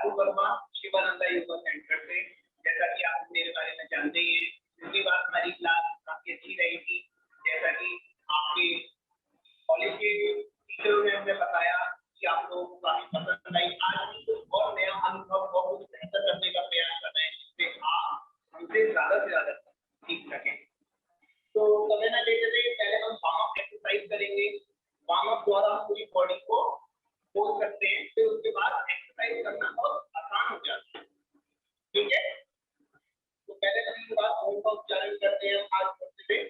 Rahul Verma Shivananda yoga centre से। जैसा कि आप मेरे बारे में जानते ही हैं, पिछली बार हमारी क्लास काफी अच्छी रही थी। जैसा कि आपके कॉलेज के टीचरों ने हमें बताया कि आप लोगों को काफी पसंद आई। आज भी कुछ और नया अनुभव और कुछ बेहतर करने का प्रयास कर रहे हैं, जिससे आप हमसे ज्यादा से ज्यादा सीख सकें। तो समय न लेते हुए पहले हम वार्म अप एक्सरसाइज करेंगे। वार्म अप द्वारा हम पूरी बॉडी को खोल सकते हैं, फिर उसके बाद एक्सरसाइज करना बहुत आसान हो जाता है। ठीक है, तो पहले 3 बार ओम का उच्चारण करते हैं। आज करते हुए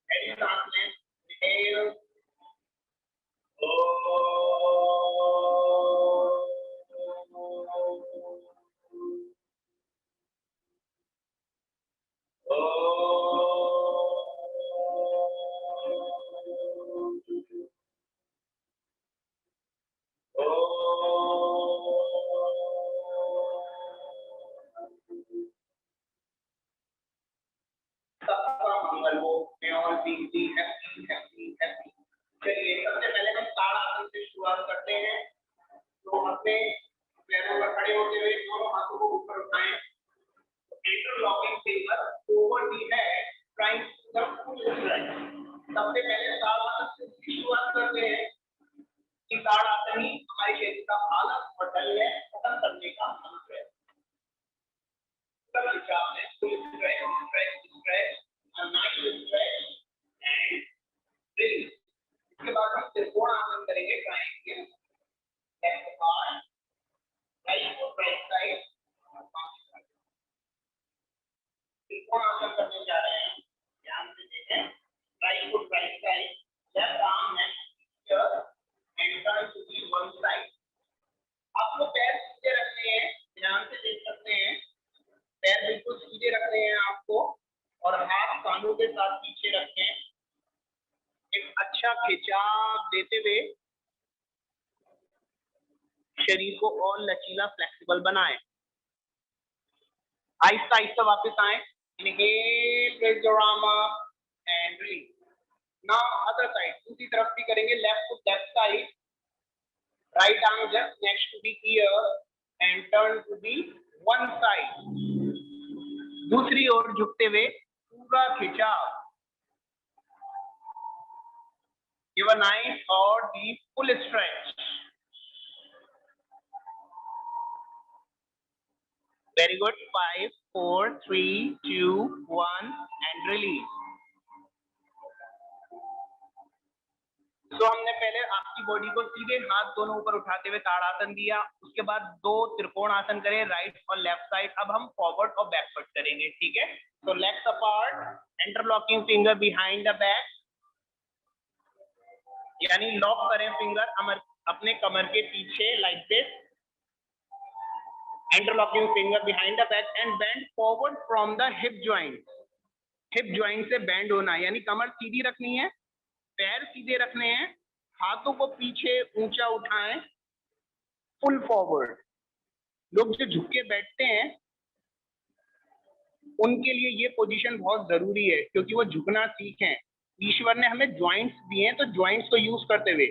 गहरी सांस लें। इनहेल, सबका मंगल हो। May all be happy happy happy. चलिए, सबसे पहले हम ताड़ासन से शुरुआत करते हैं। तो अपने पैरों पर खड़े होते हुए दोनों हाथों को ऊपर उठाएं। Interlocking finger over the head, trying to the full stretch. सबसे पहले ताड़ासन से शुरुआत करते हैं कि ताड़ासन ही हमारे शरीर का हालत और ढलने खत्म करने का मंत्र है। सब विचार में full stretch stretch stretch, a nice stretch and release। इसके बाद हम त्रिकोण आसन करेंगे। Triangle, left part, right to right side. Trikonasana करने जा रहे हैं, ध्यान से देखें। Right to right side, left arm next here and turn to the one side. आपको पैर सीधे रखने हैं, ध्यान से देख सकते हैं। पैर बिल्कुल सीधे रखने हैं आपको और हाथ कानों के साथ पीछे रखें। एक अच्छा खिंचाव देते हुए शरीर को और लचीला फ्लेक्सिबल बनाएं। आहिस्ता आहिस्ता वापस आए। Inhale, press your arm up and release. Now other side, दूसरी तरफ भी करेंगे। Left to left side, right arm just next to the ear and turn to the one side. दूसरी ओर झुकते हुए पूरा खिंचाव। Give a nice or deep full stretch. Very good. 5, 4, 3, 2, 1 and release. तो हमने पहले आपकी बॉडी को सीधे हाथ दोनों ऊपर उठाते हुए ताड़ासन दिया। उसके बाद 2 त्रिकोण आसन करें, राइट और लेफ्ट साइड। अब हम फॉरवर्ड और बैकवर्ड करेंगे। ठीक है, तो legs apart, interlocking finger behind the back, यानी लॉक करें फिंगर अपने कमर के पीछे like this. Interlocking finger behind the back and bend forward from the hip joint. Hip joint से बेंड होना, यानी कमर सीधी रखनी है, पैर सीधे रखने हैं, हाथों को पीछे ऊंचा उठाएं, फुल फॉरवर्ड। लोग जो झुक के बैठते हैं उनके लिए ये पोजीशन बहुत जरूरी है, क्योंकि वो झुकना सीखें। ईश्वर ने हमें ज्वाइंट्स दिए हैं, तो ज्वाइंट्स को यूज करते हुए,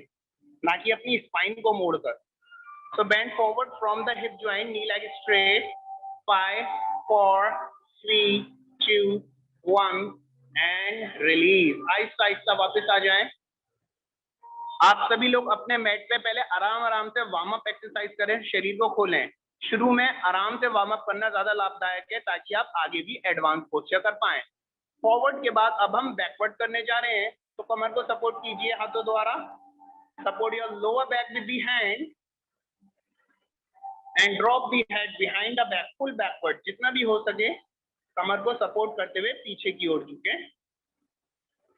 ना कि अपनी स्पाइन को मोड़कर। So bend forward from the hip joint, knee leg straight. 5, 4, 3, 2, 1 and release. आहिस्ता आहिस्ता वापस आ जाएं। आप सभी लोग अपने मैट पे पहले आराम आराम से वार्म अप एक्सरसाइज करें, शरीर को खोलें। शुरू में आराम से वार्म अप करना ज्यादा लाभदायक है, ताकि आप आगे भी एडवांस पोस्चर कर पाएं। फॉरवर्ड के बाद अब हम बैकवर्ड करने जा रहे हैं, तो कमर को सपोर्ट कीजिए हाथों द्वारा। Support your lower back with the hand and drop the head behind the back, full backward. जितना भी हो सके कमर को सपोर्ट करते हुए पीछे की ओर झुके।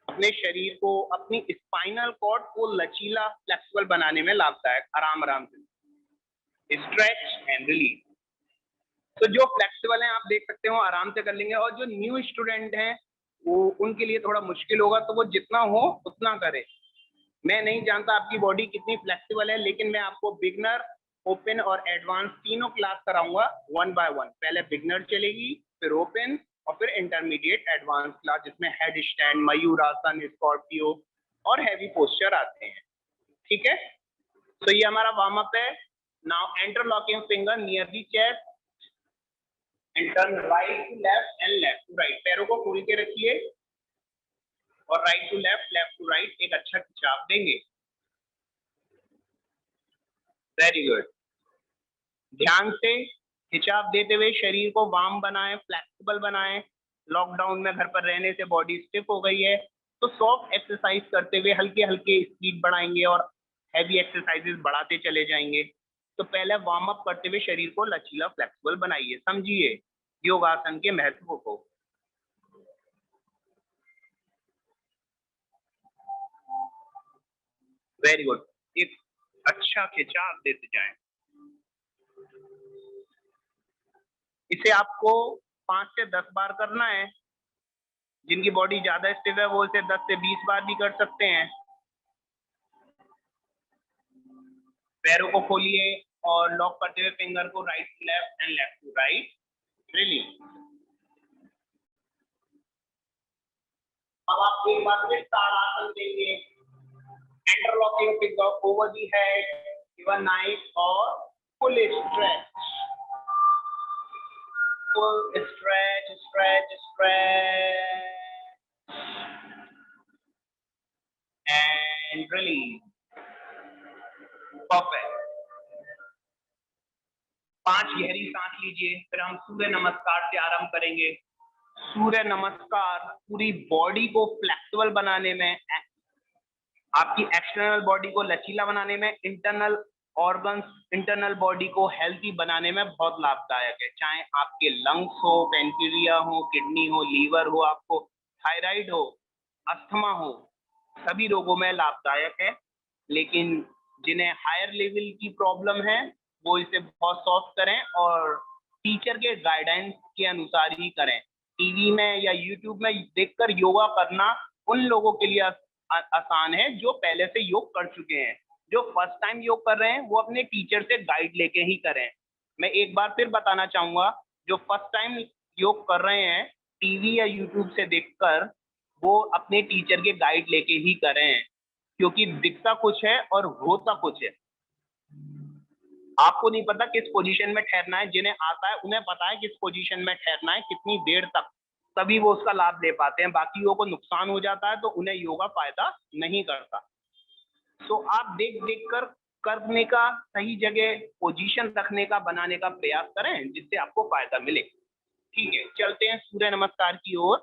अपने शरीर को, अपनी स्पाइनल कॉर्ड को लचीला फ्लेक्सिबल बनाने में लाभदायक। आराम आराम से स्ट्रेच एंड रिलीज। तो जो फ्लेक्सिबल हैं आप देख सकते हो आराम से कर लेंगे, और जो न्यू स्टूडेंट हैं वो उनके लिए थोड़ा मुश्किल होगा, तो वो जितना हो उतना करें। मैं नहीं जानता आपकी बॉडी कितनी फ्लेक्सिबल है, लेकिन मैं आपको बिगनर, ओपन और एडवांस तीनों क्लास कराऊंगा 1 बाय 1। पहले बिगनर चलेगी, फिर ओपन और फिर इंटरमीडिएट एडवांस क्लास, जिसमें हेड स्टैंड, मयूरासन, स्कॉर्पियो और हैवी पोस्चर आते हैं। ठीक है, तो ये हमारा वार्म अप है। Now interlocking finger near the chest and turn right to left and left to right. पैरों को खोल के रखिए और right to left, left to right एक अच्छा खिंचाव देंगे। Very good. ध्यान से खिंचाव देते हुए शरीर को वार्म बनाएं, फ्लेक्सिबल बनाएं। लॉकडाउन में घर पर रहने से बॉडी स्टिफ हो गई है, तो सॉफ्ट एक्सरसाइज करते हुए हल्के हल्के स्पीड बढ़ाएंगे और हैवी एक्सरसाइजेस बढ़ाते चले जाएंगे। तो पहले वार्म अप करते हुए शरीर को लचीला फ्लेक्सिबल बनाइए, समझिए योगासन के महत्व को। Very good. एक अच्छा खिंचाव देते जाएं। इसे आपको 5 से 10 बार करना है। जिनकी बॉडी ज्यादा स्टिफ है वो इसे 10 से 20 बार भी कर सकते हैं। पैरों को खोलिए और लॉक करते हुए फिंगर को right to left and left to right release. अब आप एक बार फिर ताड़ासन देंगे। Interlocking finger over the head, give a nice और full stretch. Full stretch, stretch, stretch, and release. Perfect. 5 गहरी सांस लीजिए, फिर हम सूर्य नमस्कार से आरंभ करेंगे। सूर्य नमस्कार पूरी बॉडी को फ्लेक्सिबल बनाने में, आपकी एक्सटर्नल बॉडी को लचीला बनाने में, इंटरनल ऑर्गन्स, इंटरनल बॉडी को हेल्थी बनाने में बहुत लाभदायक है। चाहे आपके लंग्स हो, पेनक्रिया हो, किडनी हो, लीवर हो, आपको थायराइड हो, अस्थमा हो, सभी रोगों में लाभदायक है। लेकिन जिन्हें हायर लेवल की प्रॉब्लम है वो इसे बहुत सॉफ्ट करें और टीचर के गाइडेंस के अनुसार ही करें। टीवी में या यूट्यूब में देखकर योगा करना उन लोगों के लिए आसान है जो पहले से योग कर चुके हैं। जो फर्स्ट टाइम योग कर रहे हैं वो अपने टीचर से गाइड लेके ही करें। मैं एक बार फिर बताना चाहूंगा, जो फर्स्ट टाइम योग कर रहे हैं टीवी या यूट्यूब से देखकर, वो अपने टीचर के गाइड लेके ही करें, क्योंकि दिखता कुछ है और होता कुछ है। आपको नहीं पता किस पोजीशन में ठहरना है, जिन्हें आता है उन्हें पता है किस पोजीशन में ठहरना है, कितनी देर तक, तभी वो उसका लाभ ले पाते हैं। बाकी लोगों को नुकसान हो जाता है तो उन्हें योगा फायदा नहीं करता। तो आप देख देख कर करने का, सही जगह पोजीशन रखने का, बनाने का प्रयास करें जिससे आपको फायदा मिले। ठीक है, चलते हैं सूर्य नमस्कार की ओर।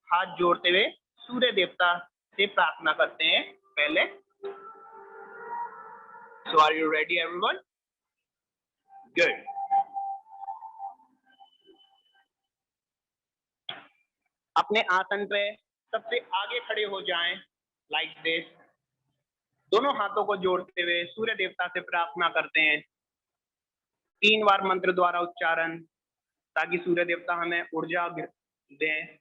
हाथ जोड़ते हुए सूर्य देवता से प्रार्थना करते हैं पहले। So are you ready everyone? Good. अपने आसन पे सबसे आगे खड़े हो जाएं, लाइक दिस। दोनों हाथों को जोड़ते हुए सूर्य देवता से प्रार्थना करते हैं। 3 बार मंत्र द्वारा उच्चारण, ताकि सूर्य देवता हमें ऊर्जा दें।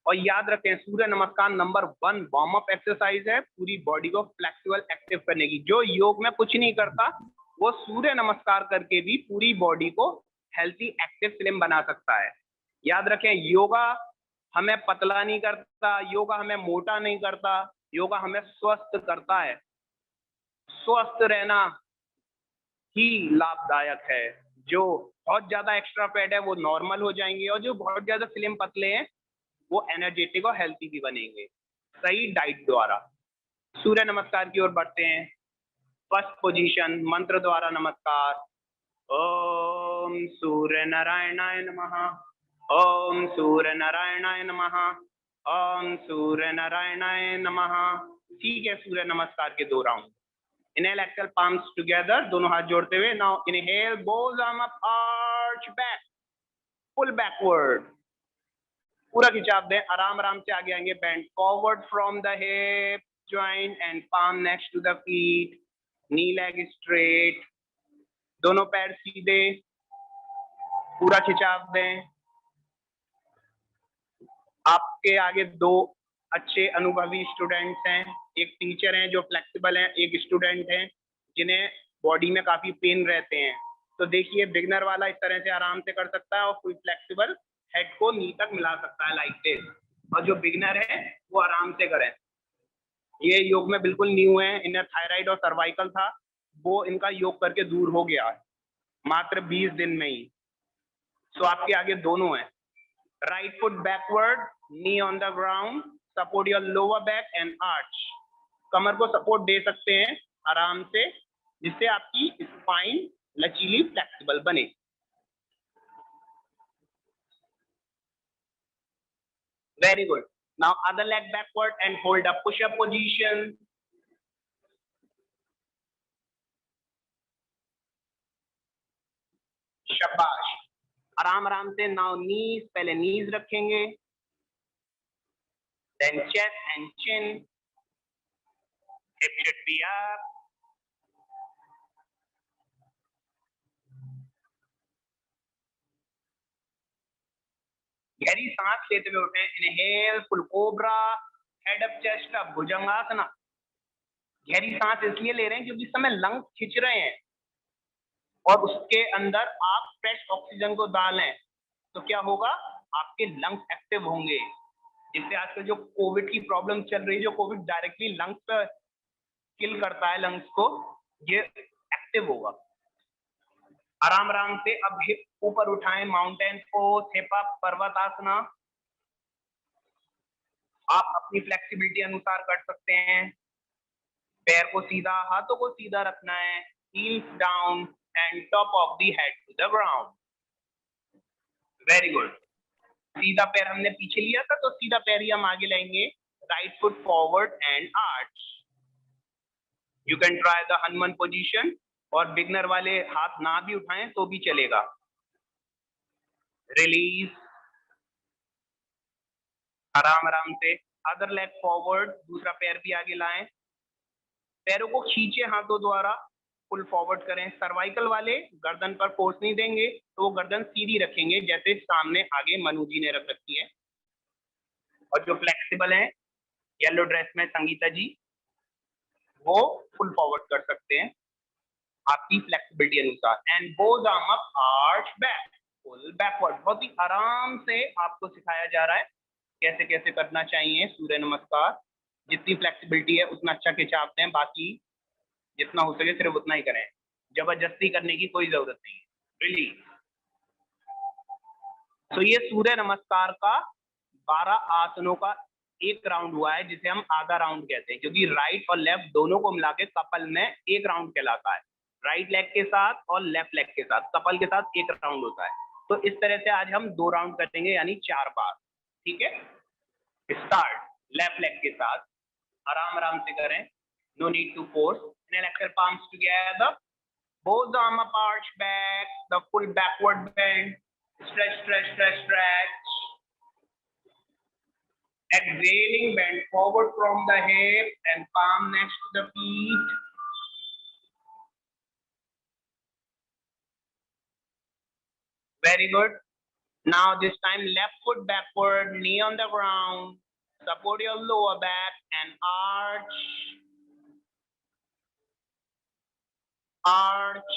और याद रखें, सूर्य नमस्कार नंबर 1 वार्म अप एक्सरसाइज है पूरी बॉडी को फ्लेक्सिबल एक्टिव करने की। जो योग में कुछ नहीं करता वो सूर्य नमस्कार करके भी पूरी बॉडी को हेल्थी एक्टिव स्लिम बना सकता है। याद रखें, योगा हमें पतला नहीं करता, योगा हमें मोटा नहीं करता, योगा हमें स्वस्थ करता है। स्वस्थ रहना ही लाभदायक है। जो बहुत ज्यादा एक्स्ट्रा फैट है वो नॉर्मल हो जाएंगे और जो बहुत ज्यादा स्लिम पतले हैं वो एनर्जेटिक और हेल्थी भी बनेंगे सही डाइट द्वारा। सूर्य नमस्कार की ओर बढ़ते हैं। फर्स्ट पोजीशन, मंत्र द्वारा नमस्कार। ओम सूर्य नारायणाय नमः, ओम सूर्य नारायणाय नमः, ओम सूर्य नारायणाय नमः। ठीक है, सूर्य नमस्कार के 2 round. Inhale, exhale, palms together, दोनों हाथ जोड़ते हुए। Now inhale, both arm up, arch back, pull backward, पूरा खिंचाव दें। आराम आराम से आगे आएंगे। Bend forward from the hip joint and palm next to the feet, knee leg straight, दोनों पैर सीधे, पूरा खिंचाव दें। आपके आगे 2 अच्छे अनुभवी स्टूडेंट्स हैं, एक टीचर हैं जो फ्लेक्सिबल हैं, एक स्टूडेंट हैं जिन्हें बॉडी में काफी पेन रहते हैं। तो देखिए, बिगनर वाला इस तरह से आराम से कर सकता है और फुल फ्लेक्सिबल हेड को नी तक मिला सकता है, लाइक दिस। और जो बिगनर है वो आराम से करें। ये योग में बिल्कुल न्यू है, इन्हें थायराइड और सर्वाइकल था, वो इनका योग करके दूर हो गया है। मात्र 20 दिन में ही। सो आपके आगे दोनों है, right foot backward, knee on the ground, support your lower back and arch. कमर को सपोर्ट दे सकते हैं आराम से, जिससे आपकी स्पाइन लचीली फ्लेक्सिबल बने। Very good. Now other leg backward and hold up push up position. शाबाश, आराम आराम से। नाउ नीज, पहले नीज रखेंगे, then chest and chin, hip should be up. गहरी सांस लेते हुए उठे, inhale full cobra, head up chest up, Bhujangasana. गहरी सांस इसलिए ले रहे हैं क्योंकि इस समय लंग्स खिंच रहे हैं और उसके अंदर आप फ्रेश ऑक्सीजन को डालें तो क्या होगा, आपके लंग्स एक्टिव होंगे, जिससे आजकल जो कोविड की प्रॉब्लम चल रही है, जो कोविड डायरेक्टली लंग्स पर किल करता है लंग्स को, ये एक्टिव होगा। आराम आराम से अब हिप ऊपर उठाएं, माउंटेन पोज, हिप अप, पर्वतासना। आप अपनी फ्लेक्सिबिलिटी अनुसार कर सकते हैं। पैर को सीधा, हाथों को सीधा रखना है, heels down and top of the head to the ground. Very good. सीधा पैर हमने पीछे लिया था तो सीधा पैर ही हम आगे लाएंगे, right foot forward and arch. You can try the Hanuman position, और बिगनर वाले हाथ ना भी उठाएं तो भी चलेगा। रिलीज, आराम आराम से। अदर लेग फॉरवर्ड, दूसरा पैर भी आगे लाएं, पैरों को खींचे हाथों द्वारा, फुल फॉरवर्ड करें। सर्वाइकल वाले गर्दन पर फोर्स नहीं देंगे तो वो गर्दन सीधी रखेंगे, जैसे सामने आगे मनु जी ने रख रखी है। और जो फ्लेक्सिबल है, येलो ड्रेस में संगीता जी, वो फुल फॉरवर्ड कर सकते हैं आपकी फ्लेक्सिबिलिटी अनुसार। And both arm up, arch back, full backward. बहुत ही आराम से आपको सिखाया जा रहा है कैसे कैसे करना चाहिए सूर्य नमस्कार। जितनी फ्लेक्सिबिलिटी है उतना अच्छा खिंचावते हैं, बाकी जितना हो सके सिर्फ उतना ही करें, जबरदस्ती करने की कोई जरूरत नहीं है। रिलीज। तो ये सूर्य नमस्कार का 12 आसनों का एक राउंड हुआ है, जिसे हम आधा राउंड कहते हैं, क्योंकि राइट और लेफ्ट दोनों को मिला के कपल में एक राउंड कहलाता है। राइट लेग के साथ और लेफ्ट लेग के साथ, कपल के साथ एक राउंड होता है। तो इस तरह से आज हम 2 राउंड करेंगे, यानी 4 बार। ठीक है, स्टार्ट लेफ्ट लेग के साथ, आराम आराम से करें, no need to force. Exhale, palms together, both the arm up, arch back, the full backward bend, stretch, stretch, stretch, stretch. Exhaling, bend forward from the hip and palm next to the feet. Very good. Now this time left foot backward, knee on the ground, support your lower back and arch. Arch.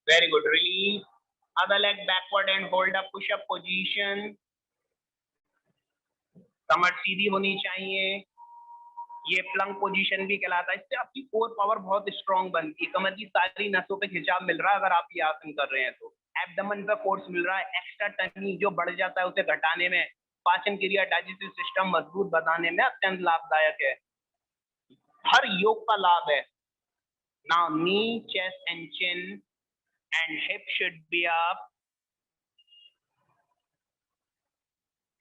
Very good. Release. Other leg backward and hold up push-up position. कमर सीधी होनी चाहिए, ये Planck position भी कहलाता है। इससे आपकी core power बहुत strong बनती है, कमर की सारी नसों पे खिंचाव मिल रहा है अगर आप ये आसन कर रहे हैं तो। एब्डोमेन पे फोर्स मिल रहा है, एक्स्ट्रा टनी जो बढ़ जाता है उसे घटाने में, पाचन क्रिया, डाइजेस्टिव सिस्टम मजबूत बनाने में अत्यंत लाभदायक है, हर योग का लाभ है। Now knee, chest and chin and hip should be up,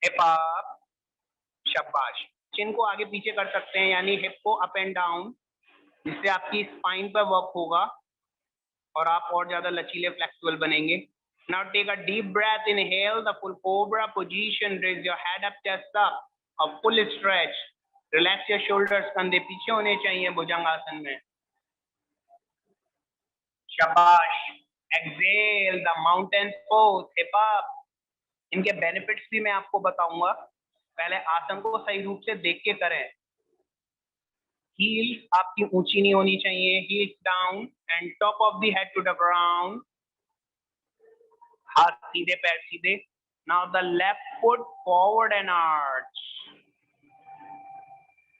hip up. शाबाश। चिन को आगे पीछे कर सकते हैं, यानी हिप को अप एंड डाउन, जिससे आपकी स्पाइन पर वर्क होगा और आप और ज्यादा लचीले फ्लेक्सिबल बनेंगे। Now take a deep breath, inhale the full cobra position, raise your head up, chest up, a full stretch, relax your shoulders, कंधे पीछे होने चाहिए भुजंगासन में। शाबाश। Exhale the mountain pose, hip up। इनके बेनिफिट्स भी मैं आपको बताऊंगा, पहले आसन को सही रूप से देख के करें। हील्स आपकी ऊंची नहीं होनी चाहिए, heels down and top of the head to the ground, हाथ सीधे, पैर सीधे। Now the left foot forward and arch.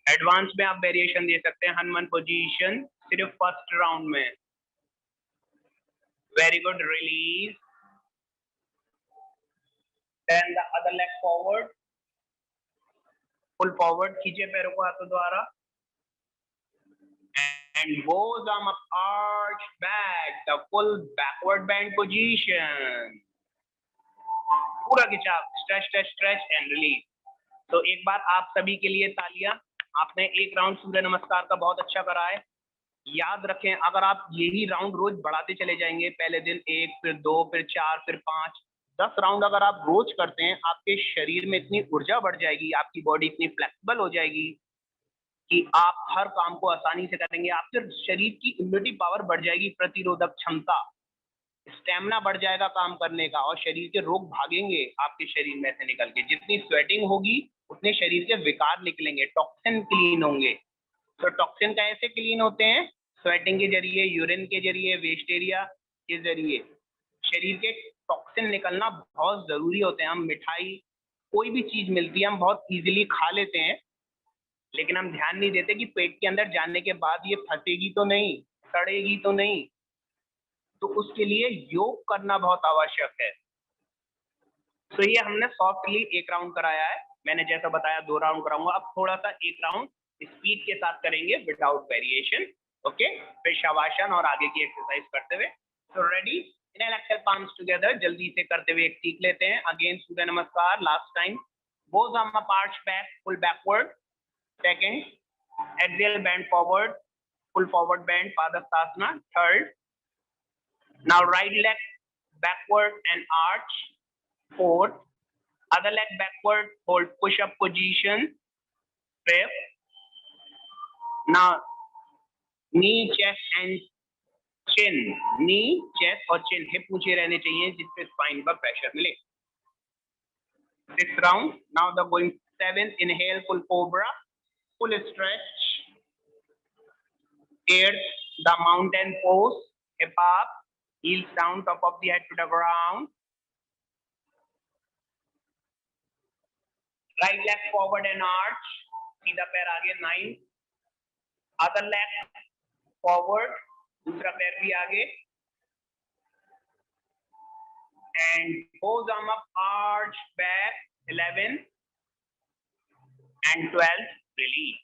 Advance में आप वेरिएशन दे सकते हैं, हनुमान पोजीशन, सिर्फ फर्स्ट राउंड में। Very good, release. Then the other leg forward, full forward, खींचे पैरों को हाथों द्वारा and both arm up, arch back, the full backward bend position. पूरा खिंचाव, stretch stretch stretch and release. तो एक बार आप सभी के लिए तालियां। आपने एक राउंड सूर्य नमस्कार का बहुत अच्छा करा है। याद रखें, अगर आप यही राउंड रोज बढ़ाते चले जाएंगे, पहले दिन 1, फिर 2, फिर 4, फिर 5, 10 राउंड अगर आप रोज करते हैं, आपके शरीर में इतनी ऊर्जा बढ़ जाएगी, आपकी बॉडी इतनी फ्लेक्सिबल हो जाएगी कि आप हर काम को आसानी से करेंगे। आपके शरीर की इम्यूनिटी पावर बढ़ जाएगी, प्रतिरोधक क्षमता, स्टेमिना बढ़ जाएगा काम करने का, और शरीर के रोग भागेंगे आपके शरीर में से निकल के। जितनी स्वेटिंग होगी उतने शरीर के विकार निकलेंगे, टॉक्सिन क्लीन होंगे। तो टॉक्सिन कैसे क्लीन होते हैं? स्वेटिंग के जरिए, यूरिन के जरिए, वेस्ट एरिया के जरिए। शरीर के टॉक्सिन निकलना बहुत जरूरी होते हैं। हम मिठाई, कोई भी चीज मिलती है, हम बहुत इजीली खा लेते हैं, लेकिन हम ध्यान नहीं देते कि पेट के अंदर जाने के बाद ये फंसेगी तो नहीं, सड़ेगी तो नहीं। तो उसके लिए योग करना बहुत आवश्यक है। तो ये हमने सॉफ्टली एक राउंड कराया है। मैंने जैसा बताया 2 राउंड कराऊंगा, अब थोड़ा सा एक राउंड स्पीड के साथ करेंगे विदाउट वेरिएशन। ओके, फिर शवासन और आगे की एक्सरसाइज करते हुए। तो ready, inhale exhale, palms together, जल्दी से करते हुए एक सीख लेते हैं। अगेन सूर्य नमस्कार, last time. Both arm up, arch back, pull backward. Second, axial bend forward, full forward bend, Padasana. Third, now right leg backward and arch. Fourth, other leg backward, hold push-up position. Fifth, now knee, chest and chin. Knee, chest और chin, hip ऊंचे रहने चाहिए जिससे spine पर pressure मिले। 6th round, now the going 7th, inhale, full cobra. Full stretch. 8th, the mountain pose, hip up, heels down, top of the head to the ground. Right leg forward and arch, सीधा पैर आगे, 9th. Other leg forward, दूसरा पैर भी आगे. And both arm up, arch back, 11th. And 12th, release.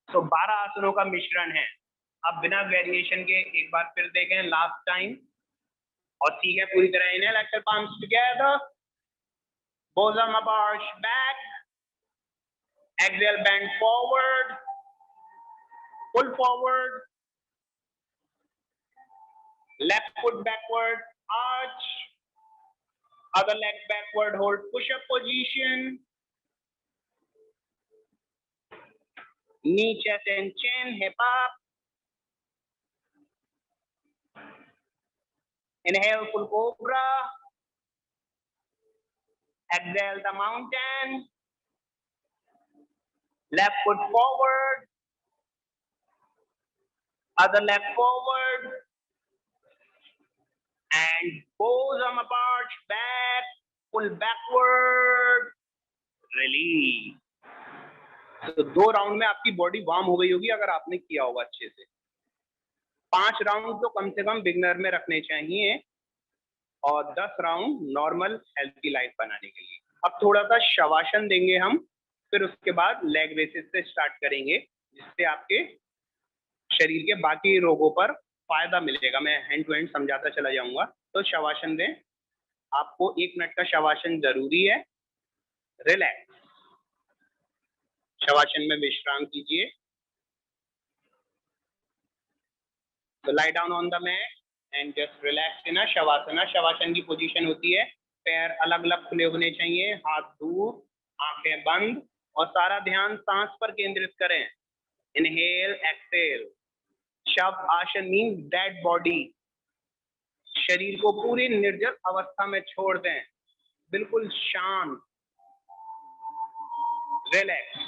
So 12 आसनों का मिश्रण है। अब बिना वेरिएशन के एक बार फिर देखें लास्ट टाइम, और सीखें पूरी तरह। Inhale exhale, palms together, both arms up, arch back, exhale, bend forward, pull forward, left foot backward, arch, other leg backward, hold push-up position, knee, chest and chin, hip up. Inhale, full cobra. Exhale, the mountain. Left foot forward. Other leg forward. And both arms apart, back, pull backward, release. तो 2 round में आपकी body warm हो गई होगी अगर आपने किया होगा अच्छे से। 5 राउंड तो कम से कम बिगनर में रखने चाहिए, और 10 राउंड नॉर्मल हेल्थी लाइफ बनाने के लिए। अब थोड़ा सा शवासन देंगे हम, फिर उसके बाद लेग रेसेस से स्टार्ट करेंगे, जिससे आपके शरीर के बाकी रोगों पर फायदा मिलेगा। मैं हैंड टू हैंड समझाता चला जाऊंगा। तो शवासन दें, आपको 1 मिनट का शवासन जरूरी है। रिलैक्स, शवासन में विश्राम कीजिए। तो lie down on the mat and just relax in a shavasana. शवासन की पोजीशन होती है पैर अलग अलग खुले होने चाहिए, हाथ दूर, आंखें बंद, और सारा ध्यान सांस पर केंद्रित करें। Inhale, exhale. शव आसन मीन्स डेड बॉडी। शरीर को पूरी निर्जल अवस्था में छोड़ दें, बिल्कुल शांत, relax.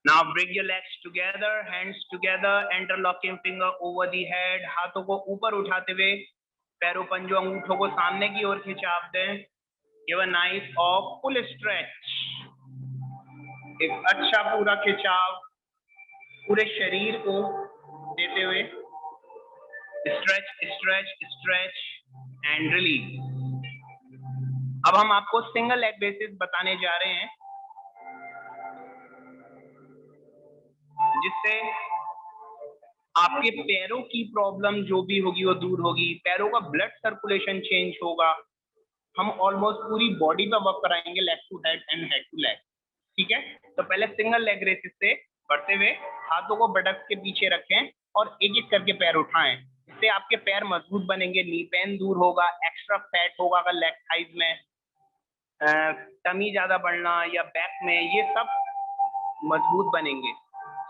Now bring your legs together, hands together, interlocking finger over the head. हाथों को ऊपर उठाते हुए पैरों पंजों अंगूठों को सामने की ओर खिंचाव दें। Give a nice of full stretch, एक अच्छा पूरा खिंचाव पूरे शरीर को देते हुए। Stretch stretch stretch and release. अब हम आपको सिंगल लेग बेसिस बताने जा रहे हैं, जिससे आपके पैरों की प्रॉब्लम जो भी होगी वो दूर होगी, पैरों का ब्लड सर्कुलेशन चेंज होगा। हम ऑलमोस्ट पूरी बॉडी पे वर्क कराएंगे, leg to head and head to leg. ठीक है, तो पहले सिंगल लेग रेसिस से बढ़ते हुए हाथों को बटक्स के पीछे रखें और एक एक करके पैर उठाएं। इससे आपके पैर मजबूत बनेंगे, नी पेन दूर होगा, एक्स्ट्रा फैट होगा अगर लेग थाइज में, टमी ज्यादा बढ़ना या बैक में, ये सब मजबूत बनेंगे।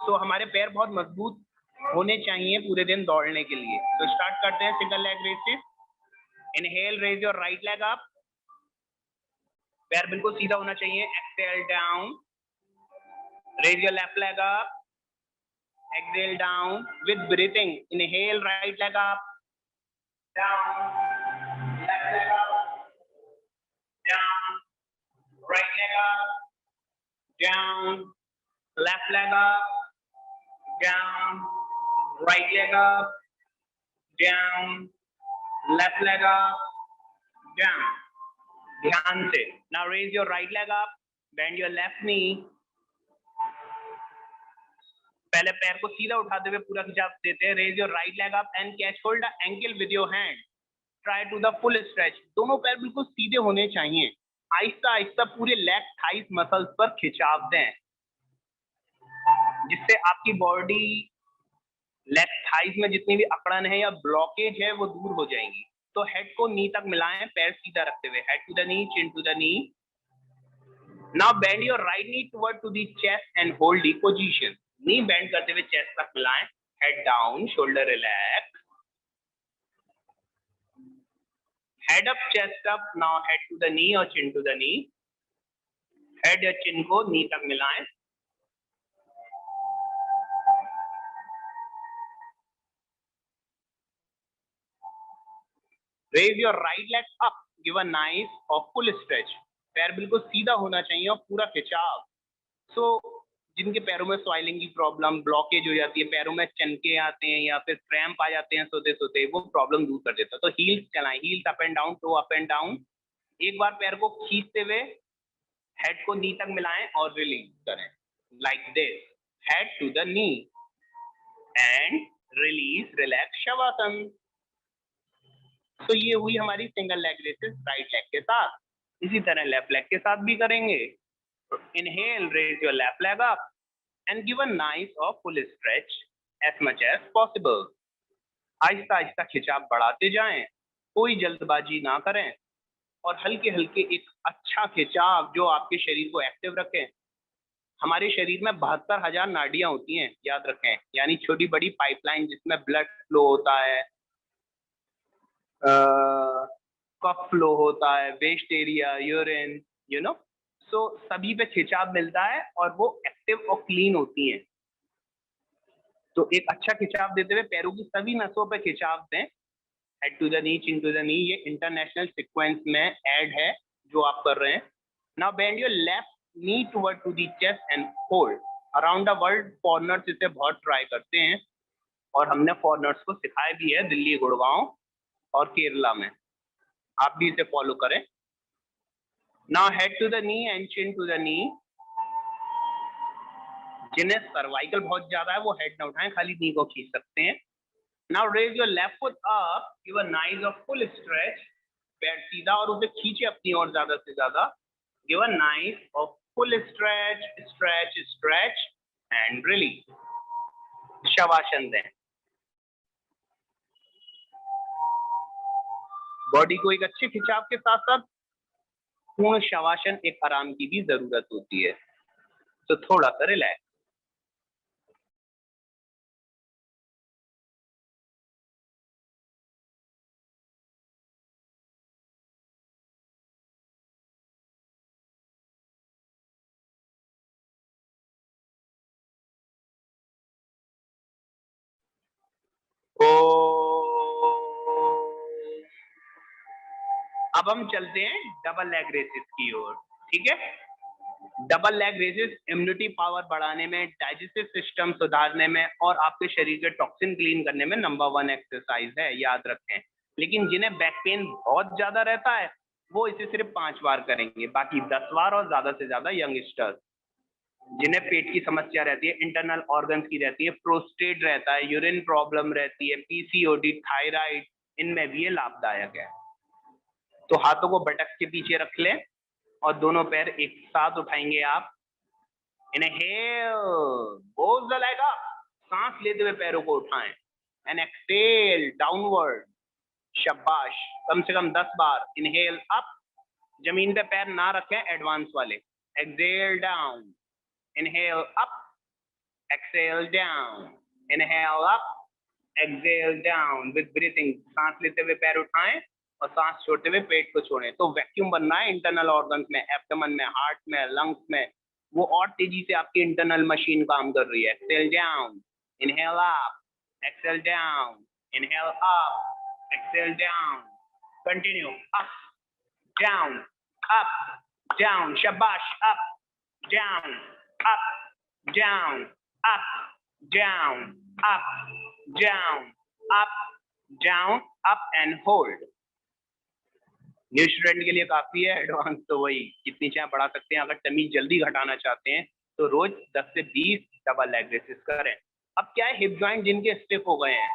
सो हमारे पैर बहुत मजबूत होने चाहिए पूरे दिन दौड़ने के लिए। तो स्टार्ट करते हैं single leg raises. Inhale, raise your right leg up, पैर बिल्कुल सीधा होना चाहिए। Exhale down, raise your left leg up, exhale down with breathing. Inhale, right leg up, down, left leg up, down, right leg up, down, left leg up, down, right leg up, down, left leg up, down. ध्यान से। Now raise your right leg up, bend your left knee. पहले पैर को सीधा उठाते हुए पूरा खिंचाव देते हैं। Raise your right leg up and catch hold the ankle with your hand. Try to the full stretch. दोनों पैर बिल्कुल सीधे होने चाहिए। आहिस्ता आहिस्ता पूरे लेग थाइस मसल्स पर खिंचाव दें, जिससे आपकी बॉडी लेग थाइस में जितनी भी अकड़न है या ब्लॉकेज है वो दूर हो जाएंगी। तो हेड को नी तक मिलाएं, पैर सीधा रखते हुए। Head to the knee, chin to the knee. Now bend your right knee toward to the chest and hold the position. Knee bend करते हुए चेस्ट तक मिलाएं, head down, shoulder relax, head up, chest up. Now head to the knee और chin to the knee. Head या chin को knee तक मिलाएं। Raise your right leg up, give a nice और फुल स्ट्रेच। पैर बिल्कुल सीधा होना चाहिए और पूरा खिंचाव। सो जिनके पैरों में स्वेलिंग की प्रॉब्लम, ब्लॉकेज हो जाती है, पैरों में चनके आते हैं या फिर क्रैम्प आ जाते हैं सोते सोते, वो प्रॉब्लम दूर कर देता है। तो हील्स चलाएं, heels up and down, toe up and down. एक बार पैर को खींचते हुए हेड को नी तक मिलाएं और रिलीज करें, like this. Head to the knee and release, relax, shavasana. तो ये हुई हमारी single leg raises right leg के साथ। इसी तरह लेफ्ट लेग के साथ भी करेंगे। Inhale, raise your left leg up and give a nice or full stretch as much as possible. Aahista Aahista खिंचाव बढ़ाते जाएं, कोई जल्दबाजी ना करें और हल्के हल्के एक अच्छा खिंचाव जो आपके शरीर को एक्टिव रखे। हमारे शरीर में 72,000 नाड़ियां होती हैं, याद रखें, यानी छोटी बड़ी पाइपलाइन जिसमें ब्लड फ्लो होता है, कफ फ्लो होता है, waste area, urine, you know. So सभी पे खिंचाव मिलता है और वो एक्टिव और क्लीन होती हैं। तो एक अच्छा खिंचाव देते हुए पैरों की सभी नसों पे खिंचाव दें। Head to the knee, chin to the knee, ये इंटरनेशनल सीक्वेंस में ऐड है जो आप कर रहे हैं। Now bend your left knee toward to the chest and hold. Around the world foreigners इसे बहुत ट्राई करते हैं और हमने फॉरनर्स को सिखाया भी है दिल्ली, गुड़गांव और केरला में। आप भी इसे फॉलो करें। Now head to the knee and chin to the knee. जिन्हें सर्वाइकल बहुत ज्यादा है वो हेड ना उठाएं, खाली नी को खींच सकते हैं। Now raise your left foot up, give a nice और फुल स्ट्रेच। पैर सीधा और उसे खींचे अपनी ओर ज्यादा से ज्यादा। गिव अ नाइस और full stretch, stretch stretch and release. Shavasana दें। बॉडी को एक अच्छे खिंचाव के साथ साथ पूर्ण शवासन, एक आराम की भी जरूरत होती है। तो थोड़ा सा रिलैक्स। ओ अब हम चलते हैं डबल लेग रेसेस की ओर, ठीक है। Double leg raises immunity power बढ़ाने में, डाइजेस्टिव सिस्टम सुधारने में और आपके शरीर के टॉक्सिन क्लीन करने में नंबर 1 एक्सरसाइज है, याद रखें। लेकिन जिन्हें बैक पेन बहुत ज्यादा रहता है वो इसे सिर्फ 5 बार करेंगे, बाकी 10 बार, और ज्यादा से ज्यादा यंगस्टर्स। जिन्हें पेट की समस्या रहती है, इंटरनल ऑर्गन्स की रहती है, प्रोस्टेट रहता है, यूरिन प्रॉब्लम रहती है, पीसीओडी, थायराइड, इनमें भी ये लाभदायक है। तो हाथों को बटक्स के पीछे रख लें और दोनों पैर एक साथ उठाएंगे आप। इनहेल, बोझ द सांस लेते हुए पैरों को उठाएं। एंड एक्सहेल डाउनवर्ड, शाबाश, कम से कम 10 बार। इनहेल अप, जमीन पे पैर ना रखें, एडवांस वाले। Exhale down, inhale up, exhale down, inhale up, exhale down with breathing. सांस लेते हुए पैर उठाएं और सांस छोड़ते हुए पेट को छोड़ें। तो वैक्यूम बनना है इंटरनल ऑर्गन्स में, एब्डोमेन में, हार्ट में, लंग्स में, वो और तेजी से आपकी इंटरनल मशीन काम कर रही है। Exhale down, inhale up, exhale down, inhale up, exhale down, continue, up down, up down, शाबाश, up down, up down, up down, up down, up down, up and hold. New student के लिए काफी है, advance तो वही जितनी चाहे बढ़ा सकते हैं। अगर टमी जल्दी घटाना चाहते हैं तो रोज 10 से 20 डबल लेग रेसेस करें। अब क्या है, हिप जॉइंट जिनके स्टिफ हो गए हैं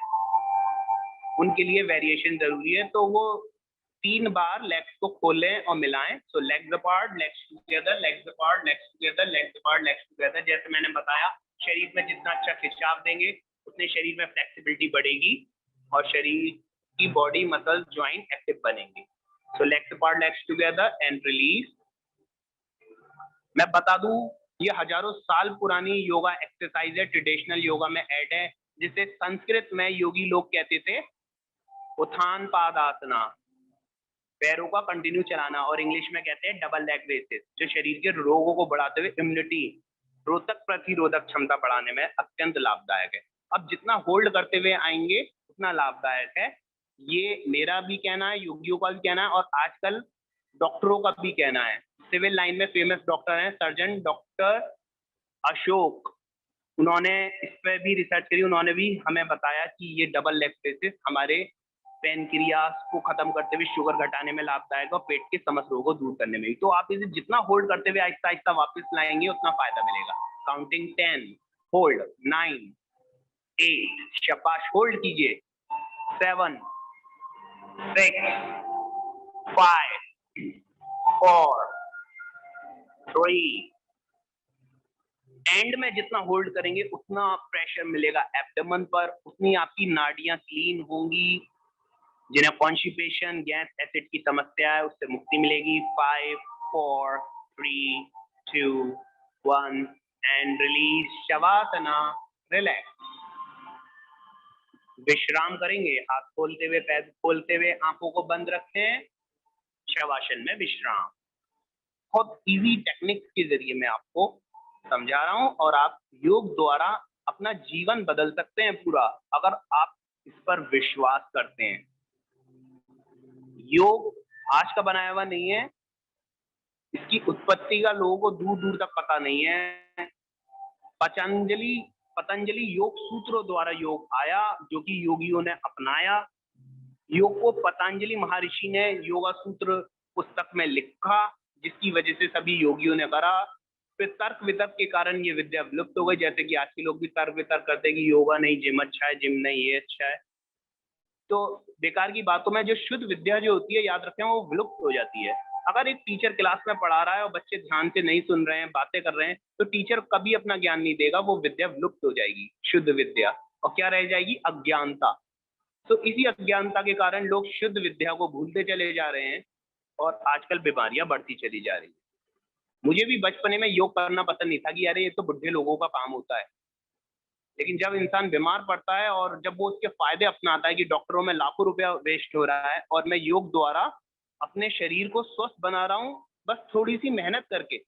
उनके लिए वेरिएशन जरूरी है, तो वो 3 बार लेग्स को खोलें और मिलाएं। So legs apart, legs together, legs apart, legs together, legs apart, legs together. जैसे मैंने बताया, शरीर में जितना अच्छा खिंचाव देंगे उतने शरीर में फ्लेक्सिबिलिटी बढ़ेगी और शरीर की बॉडी मसल ज्वाइंट एक्टिव बनेंगे। So legs apart, legs together and release. मैं बता दूं, ये हजारों साल पुरानी योगा एक्सरसाइज है, ट्रेडिशनल योगा में ऐड है, जिसे संस्कृत में योगी लोग कहते थे उत्थान पादासना, पैरों का कंटिन्यू चलाना, और इंग्लिश में कहते हैं डबल लेग रेसेस, जो शरीर के रोगों को बढ़ाते हुए इम्यूनिटी, रोधक प्रतिरोधक क्षमता बढ़ाने में अत्यंत लाभदायक है। अब जितना होल्ड करते हुए आएंगे उतना लाभदायक है। ये मेरा भी कहना है, योगियों का भी कहना है, और आजकल डॉक्टरों का भी कहना है। सिविल लाइन में फेमस डॉक्टर हैं सर्जन डॉक्टर अशोक, उन्होंने इस पर भी रिसर्च करी, उन्होंने भी हमें बताया कि ये डबल लेग रेसेस हमारे पेनक्रियास को खत्म करते हुए शुगर घटाने में लाभदायक और पेट के समस्त रोगों को दूर करने में भी। तो आप इसे जितना होल्ड करते हुए आहिस्ता आहिस्ता वापस लाएंगे उतना फायदा मिलेगा। काउंटिंग 10, होल्ड, 9, 8, शाबाश, होल्ड कीजिए, 7, 6, 5, 4, 3। एंड में जितना होल्ड करेंगे उतना प्रेशर मिलेगा एब्डोमेन पर, उतनी आपकी नाड़ियां क्लीन होंगी। जिन्हें कॉन्स्टिपेशन, गैस, एसिड की समस्या है उससे मुक्ति मिलेगी। 5, 4, 3, 2, 1 एंड रिलीज। शवासना, रिलैक्स। विश्राम करेंगे, हाथ खोलते हुए, पैर खोलते हुए, आंखों को बंद रखें, शवासन में विश्राम। बहुत इजी टेक्निक्स के जरिए मैं आपको समझा रहा हूं और आप योग द्वारा अपना जीवन बदल सकते हैं पूरा, अगर आप इस पर विश्वास करते हैं। योग आज का बनाया हुआ नहीं है, इसकी उत्पत्ति का लोगों को दूर दूर तक पता नहीं है। पतंजलि योग सूत्रों द्वारा योग आया, जो कि योगियों ने अपनाया। योग को पतंजलि महर्षि ने योगा सूत्र पुस्तक में लिखा, जिसकी वजह से सभी योगियों ने करा। फिर तर्क वितर्क के कारण ये विद्या विलुप्त हो गई, जैसे कि आज के लोग भी तर्क वितर्क करते हैं कि योगा नहीं जिम अच्छा है, जिम नहीं ये अच्छा है। तो बेकार की बातों में जो शुद्ध विद्या जो होती है, याद रखें, वो विलुप्त हो जाती है। अगर एक टीचर क्लास में पढ़ा रहा है और बच्चे ध्यान से नहीं सुन रहे हैं, बातें कर रहे हैं, तो टीचर कभी अपना ज्ञान नहीं देगा, वो विद्या विलुप्त हो जाएगी, शुद्ध विद्या, और क्या रह जाएगी, अज्ञानता। तो इसी अज्ञानता के कारण लोग शुद्ध विद्या को भूलते चले जा रहे हैं और आजकल बीमारियां बढ़ती चली जा रही है। मुझे भी बचपने में योग करना पसंद नहीं था कि अरे ये तो बुढ़े लोगों का काम होता है, लेकिन जब इंसान बीमार पड़ता है और जब वो उसके फायदे अपनाता है कि डॉक्टरों में लाखों रुपया वेस्ट हो रहा है और मैं योग द्वारा अपने शरीर को स्वस्थ बना रहा हूँ, बस थोड़ी सी मेहनत करके।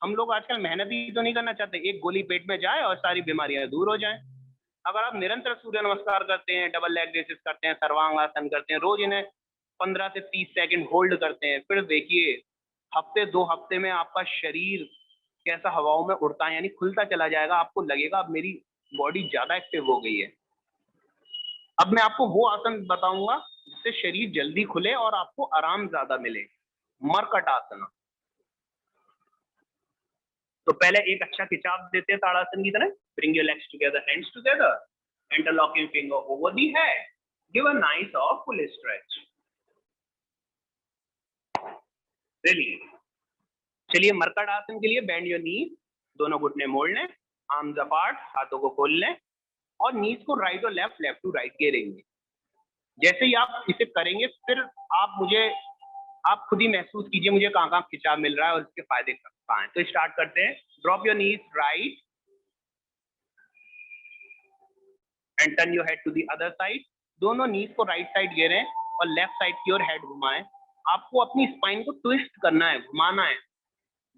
हम लोग आजकल मेहनत ही तो नहीं करना चाहते, एक गोली पेट में जाए और सारी बीमारियां दूर हो जाएं। अगर आप निरंतर सूर्य नमस्कार करते हैं, डबल लेग रेसेस करते हैं, सर्वांग आसन करते हैं, रोज इन्हें 15 से 30 सेकंड होल्ड करते हैं, फिर देखिए हफ्ते 2 हफ्ते में आपका शरीर कैसा हवाओं में उड़ता है, यानी खुलता चला जाएगा। आपको लगेगा अब मेरी बॉडी ज्यादा एक्टिव हो गई है। अब मैं आपको वो आसन बताऊंगा जिससे शरीर जल्दी खुले और आपको आराम ज्यादा मिले, मरकट आसन। तो पहले एक अच्छा खिंचाव देते हैं ताड़ासन की तरह। Bring your legs together, hands together, interlock your finger over the head, give a nice और फुल स्ट्रेच, रिलीज। चलिए मरकट आसन के लिए बेंड योर नीज, दोनों घुटने मोड़ लें, आर्म्स अपार्ट, हाथों को खोल लें और नीज को राइट और लेफ्ट, लेफ्ट टू राइट घेरेंगे। जैसे ही आप इसे करेंगे फिर आप खुद ही महसूस कीजिए मुझे कहाँ कहाँ खिंचाव मिल रहा है और इसके फायदे कहाँ हैं। तो स्टार्ट करते हैं। Drop your knees right and turn your head to the other side. दोनों नीज को राइट साइड घेरें और लेफ्ट साइड की ओर हेड घुमाएं। आपको अपनी स्पाइन को ट्विस्ट करना है, घुमाना है।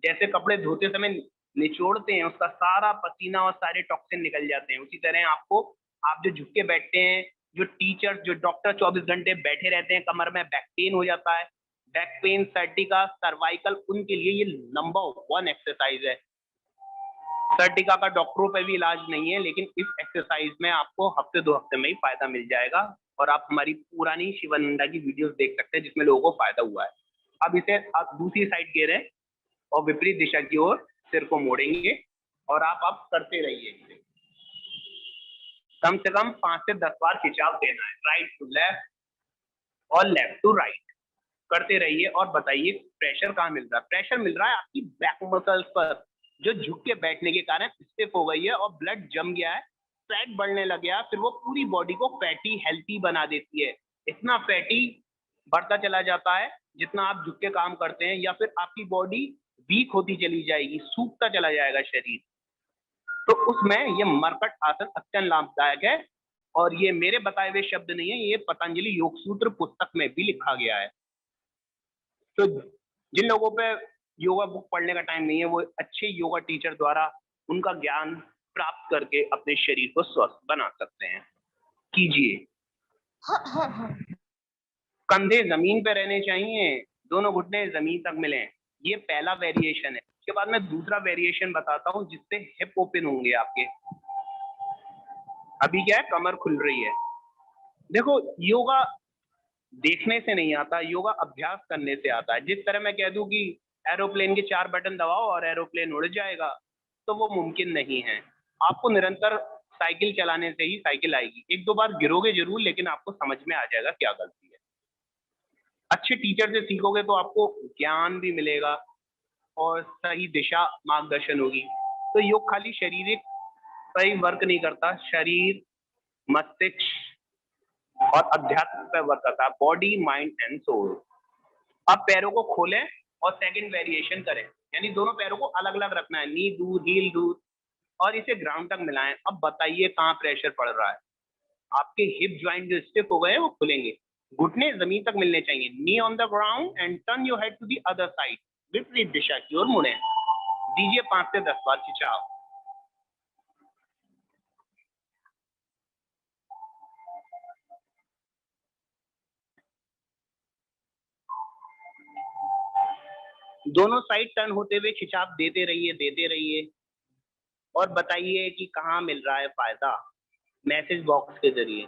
जैसे कपड़े धोते समय निचोड़ते हैं, उसका सारा पसीना और सारे टॉक्सिन निकल जाते हैं, उसी तरह आपको, आप जो झुक के बैठते हैं, जो टीचर, जो डॉक्टर 24 घंटे बैठे रहते हैं, कमर में बैक पेन हो जाता है, बैक पेन, सर्टिका, सर्वाइकल, उनके लिए ये नंबर 1 एक्सरसाइज है। सर्टिका का डॉक्टरों पे भी इलाज नहीं है, लेकिन इस एक्सरसाइज में आपको हफ्ते 2 हफ्ते में ही फायदा मिल जाएगा। और आप हमारी पुरानी शिवानंदा की वीडियोस देख सकते हैं जिसमें लोगों को फायदा हुआ है। अब इसे आप दूसरी साइड घेरें और विपरीत दिशा की ओर सिर को मोड़ेंगे और आप करते रहिए इसे। कम से कम 5 से 10 बार खिंचाव देना है, राइट टू लेफ्ट और लेफ्ट टू राइट करते रहिए। और बताइए प्रेशर कहाँ मिल रहा है? प्रेशर मिल रहा है आपकी बैक मसल्स पर, जो झुक के बैठने के कारण स्टिफ हो गई है और ब्लड जम गया है, फैट बढ़ने लग गया, फिर वो पूरी बॉडी को फैटी हेल्थी बना देती है। इतना फैटी बढ़ता चला जाता है जितना आप झुक के काम करते हैं, या फिर आपकी बॉडी वीक होती चली जाएगी, सूखता चला जाएगा शरीर। तो उसमें ये मरकट आसन अत्यंत लाभदायक है। और ये मेरे बताए हुए शब्द नहीं है, ये पतंजलि योग सूत्र पुस्तक में भी लिखा गया है। तो जिन लोगों पे योगा बुक पढ़ने का टाइम नहीं है, वो अच्छे योगा टीचर द्वारा उनका ज्ञान प्राप्त करके अपने शरीर को स्वस्थ बना सकते हैं। कीजिए। कंधे जमीन पे रहने चाहिए, दोनों घुटने जमीन तक मिलें। ये पहला वेरिएशन है। उसके बाद मैं दूसरा वेरिएशन बताता हूँ जिससे हिप ओपन होंगे आपके। अभी क्या है, कमर खुल रही है। देखो योगा देखने से नहीं आता, योगा अभ्यास करने से आता है। जिस तरह मैं कह दूं कि एरोप्लेन के 4 बटन दबाओ और एरोप्लेन उड़ जाएगा, तो वो मुमकिन नहीं है। आपको निरंतर साइकिल चलाने से ही साइकिल आएगी। 1-2 बार गिरोगे जरूर, लेकिन आपको समझ में आ जाएगा क्या गलती है। अच्छे टीचर से सीखोगे तो आपको ज्ञान भी मिलेगा और सही दिशा मार्गदर्शन होगी। तो योग खाली शारीरिक सही वर्क नहीं करता, शरीर, मस्तिष्क और अध्यात्म पे वर्क करता है, बॉडी, माइंड एंड सोल। अब पैरों को खोलें और सेकंड वेरिएशन करें, यानी दोनों पैरों को अलग अलग रखना है, नी दूर, हील दूर, और इसे ग्राउंड तक मिलाएं। अब बताइए कहाँ प्रेशर पड़ रहा है? आपके हिप ज्वाइंट जो स्टिफ हो गए हैं वो खुलेंगे, घुटने जमीन तक मिलने चाहिए। Knee on the ground and turn your head to the other side, विपरीत दिशा की ओर मुड़े। दीजिए 5 से 10 बार खिंचाव। दोनों साइड टर्न होते हुए खिंचाव देते रहिए, देते रहिए। और बताइए कि कहाँ मिल रहा है फायदा, मैसेज बॉक्स के जरिए।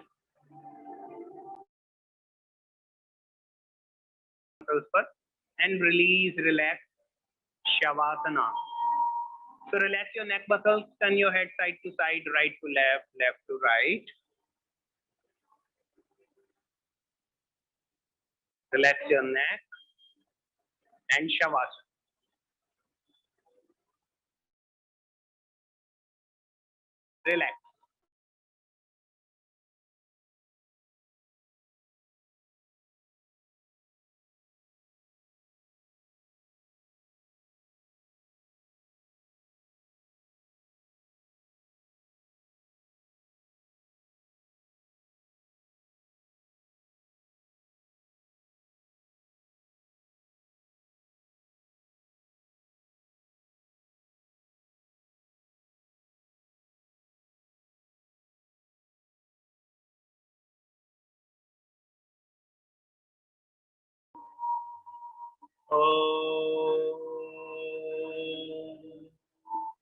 And release, relax, Shavasana. So relax your neck muscles, turn your head side to side, right to left, left to right. Relax your neck and Shavasana. Relax.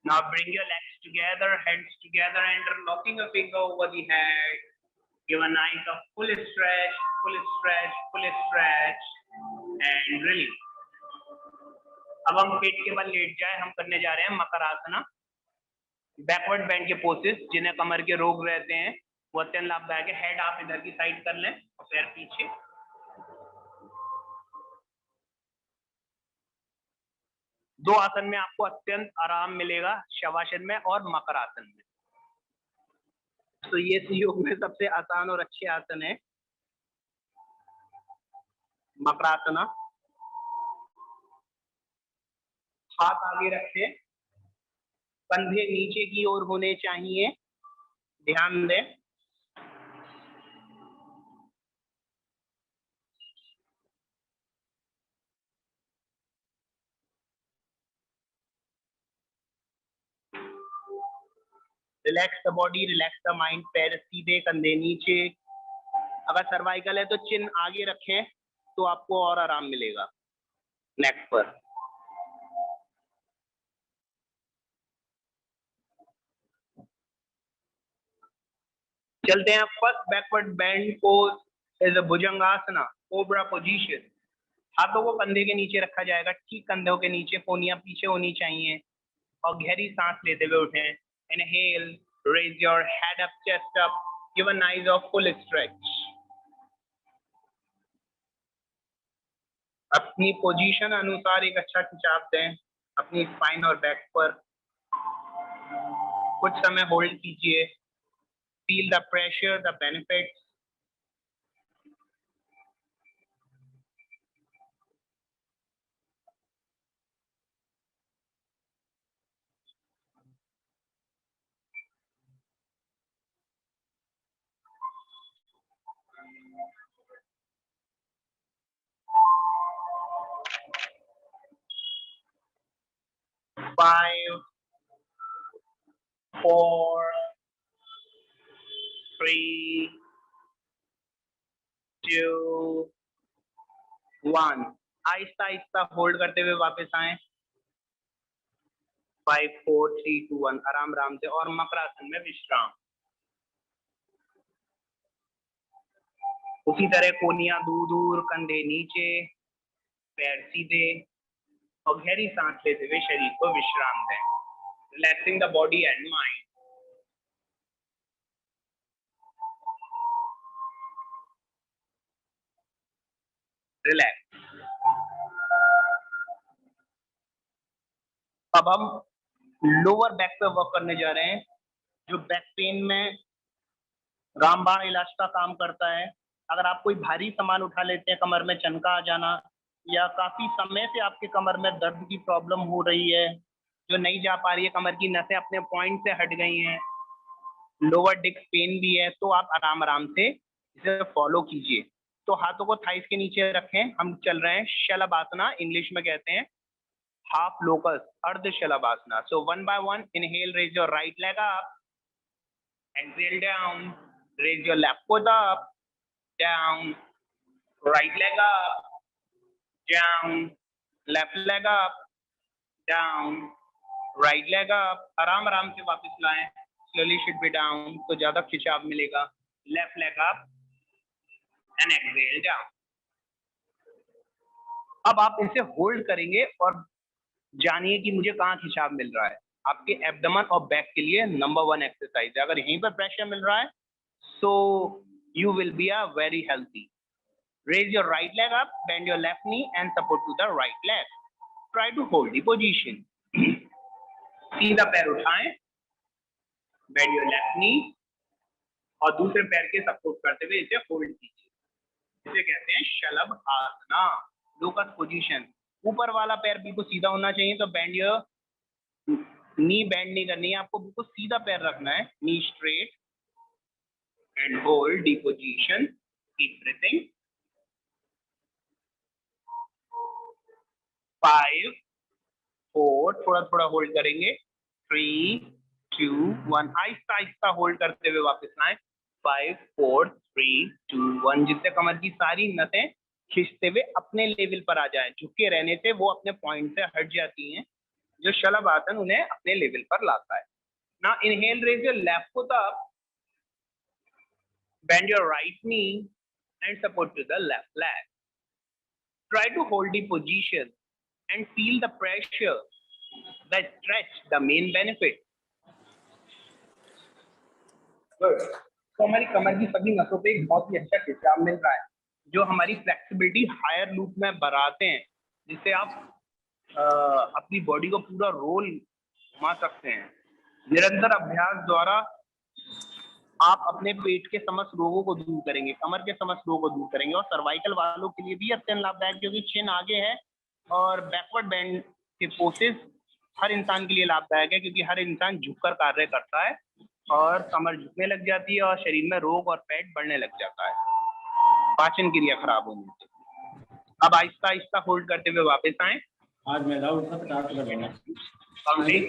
Now bring your legs together, hands together, interlocking a finger over the head. Give a nice full stretch, full stretch, full stretch, and release. अब हम पेट के बल late जाए, हम करने जा रहे हैं मकर आसना। बैकवर्ड बैंड के पोसेस जिन्हें कमर के रोग रहते हैं वो अत्यंत लाभदायक है। हेड आप इधर की साइड कर लें और पैर पीछे। दो आसन में आपको अत्यंत आराम मिलेगा, शवासन में और मकर आसन में। तो ये योग में सबसे आसान और अच्छे आसन है मकरासना। हाथ आगे रखें, कंधे नीचे की ओर होने चाहिए, ध्यान दें। Relax the body, relax the mind. पैर सीधे, कंधे नीचे। अगर सर्वाइकल है तो चिन आगे रखें तो आपको और आराम मिलेगा नेक पर। चलते हैं first backward bend pose is Bhujangasana, cobra position. हाथों को कंधे के नीचे रखा जाएगा, ठीक कंधों के नीचे, कोनियां पीछे होनी चाहिए और गहरी सांस लेते हुए उठें। Inhale, raise your head up, chest up, give a nice और फुल स्ट्रेच। अपनी पोजीशन अनुसार एक अच्छा खिंचाव दें अपनी स्पाइन और बैक पर। कुछ समय होल्ड कीजिए। Feel the pressure, the benefits. Five, 4, 3, 2, 1। Aahista Aahista hold करते हुए वापस आए। 5, 4, 3, 2, 1। आराम आराम से और मकरासन में विश्राम। उसी तरह कोनियां दूर दूर, कंधे नीचे, पैर सीधे और गहरी सांस लेते हुए शरीर को विश्राम दें। Relaxing the body and mind. Relax. अब हम लोअर बैक पे वर्क करने जा रहे हैं, जो बैक पेन में रामबाण इलाज का काम करता है। अगर आप कोई भारी सामान उठा लेते हैं, कमर में चनका आ जाना, या काफी समय से आपके कमर में दर्द की प्रॉब्लम हो रही है जो नहीं जा पा रही है, कमर की नसें अपने पॉइंट से हट गई हैं, लोअर डिस्क पेन भी है, तो आप आराम आराम से इसे फॉलो कीजिए। तो हाथों को थाइस के नीचे रखें। हम चल रहे हैं शलभासना, इंग्लिश में कहते हैं half locust, ardha shalabhasana. So 1 by 1 inhale, raise your right leg up, exhale down, raise your left foot up, down, right leg up, down, left leg up, down, right leg up। आराम आराम से वापस लाएं। slowly should be down, तो ज्यादा खिंचाव मिलेगा। left leg up and exhale down। अब आप इसे होल्ड करेंगे और जानिए कि मुझे कहाँ खिंचाव मिल रहा है। आपके एब्डोमेन और बैक के लिए नंबर 1 एक्सरसाइज है। अगर यहीं पर प्रेशर मिल रहा है so you will be a very healthy। Raise your right leg up, bend your left knee and support to the right leg। Try to hold the position। सीधा पैर उठाएं, bend your left knee और दूसरे पैर के support करते हुए इसे होल्ड कीजिए। इसे कहते हैं शलभ आसना, लोकस पोजीशन। ऊपर वाला पैर बिल्कुल सीधा होना चाहिए, तो बेंड योर नी, बेंड नहीं करनी है आपको, बिल्कुल सीधा पैर रखना है, knee straight and hold the position। keep breathing। 5, 4, थोड़ा थोड़ा होल्ड करेंगे। 3, 2, 1। आहिस्ता आहिस्ता होल्ड करते हुए वापस आए। 5, 4, 3, 2, 1। जिससे कमर की सारी नसें खींचते हुए अपने लेवल पर आ जाए। झुके रहने से वो अपने पॉइंट से हट जाती हैं, जो शलभ आसन उन्हें अपने लेवल पर लाता है। Now inhale, raise your left foot up, bend your right knee and support to the left leg. Try to hold the position and feel the pressure, the stretch, the main benefit. Good. तो हमारी कमर की सभी नसों पे एक बहुत ही अच्छा खिंचाव मिल रहा है, जो हमारी फ्लेक्सिबिलिटी हायर लूप में बढ़ाते हैं, जिससे आप अपनी बॉडी को पूरा रोल घुमा सकते हैं। निरंतर अभ्यास द्वारा आप अपने पेट के समस्त रोगों को दूर करेंगे, कमर के समस्त रोगों को दूर करेंगे, और सर्वाइकल वालों के लिए भी अत्यंत लाभदायक, क्योंकि चिन आगे है और बैकवर्ड बेंड के पोसेस हर इंसान के लिए लाभदायक है, क्योंकि हर इंसान झुककर कार्य करता है और कमर झुकने लग जाती है और शरीर में रोग और फैट बढ़ने लग जाता है, पाचन क्रिया खराब होने से। अब आहिस्ता आहिस्ता होल्ड करते हुए वापस आए। आज मैं लाउड था स्टार्ट कर देना। काउंटिंग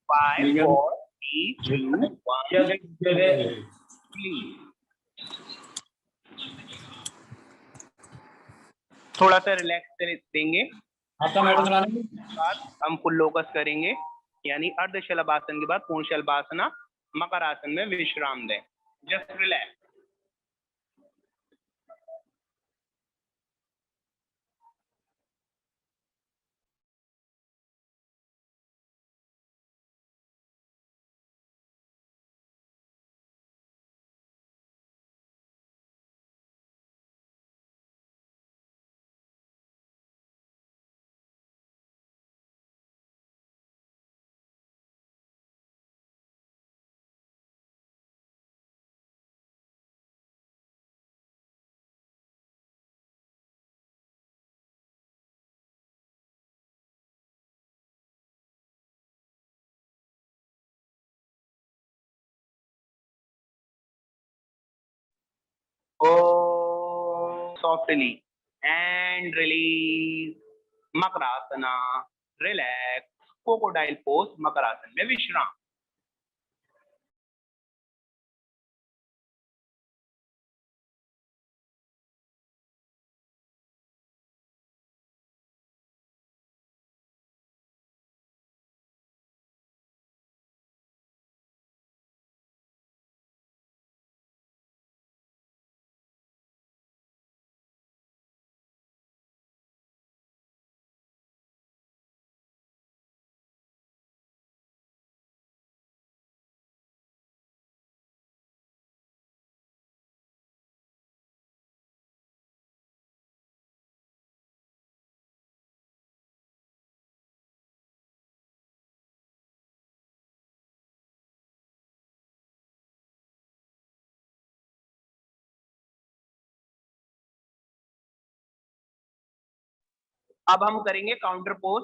5 4 3 2 1 थोड़ा सा रिलैक्स देंगे। आपका मैडम चलाने बाद हम फुल लोकस करेंगे, यानी अर्ध शलभासन के बाद पूर्ण शलभासना, मकर आसन में विश्राम दें। Just relax. Oh, softly and release. Makarasana, relax, crocodile pose, मकरासन में विश्राम। अब हम करेंगे काउंटर पोज।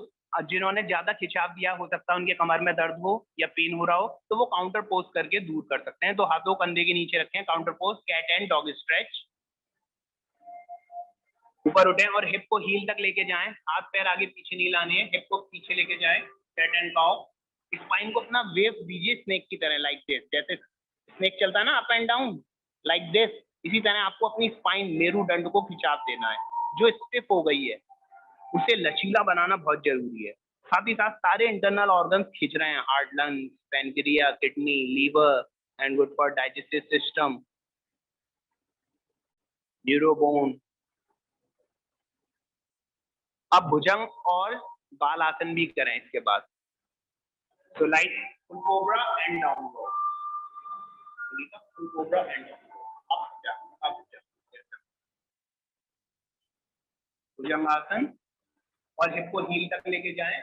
जिन्होंने ज्यादा खिंचाव दिया, हो सकता है उनके कमर में दर्द हो या पेन हो रहा हो, तो वो काउंटर पोज करके दूर कर सकते हैं। तो हाथों कंधे के नीचे रखें, counter pose, cat and dog stretch. ऊपर उठें और हिप को हील तक लेके जाएं, हाथ पैर आगे पीछे नहीं लाने हैं, हिप को पीछे लेके जाएं, कैट एंड काउ। स्पाइन को अपना वेव दीजिए स्नेक की तरह, लाइक दिस। जैसे स्नेक चलता है ना up and down, like this, इसी तरह आपको अपनी स्पाइन, मेरुदंड को खिंचाव देना है। जो स्टिफ हो गई है उसे लचीला बनाना बहुत जरूरी है। साथ ही साथ सारे इंटरनल ऑर्गन्स खींच रहे हैं, heart, lungs, pancreas, kidney, liver and good for digestive system, न्यूरोबोन। अब भुजंग और बाल आसन भी करें इसके बाद। तो like full cobra and downward, full cobra and up जा, अप जा। भुजंग आसन और हिप को हील तक लेके जाएं।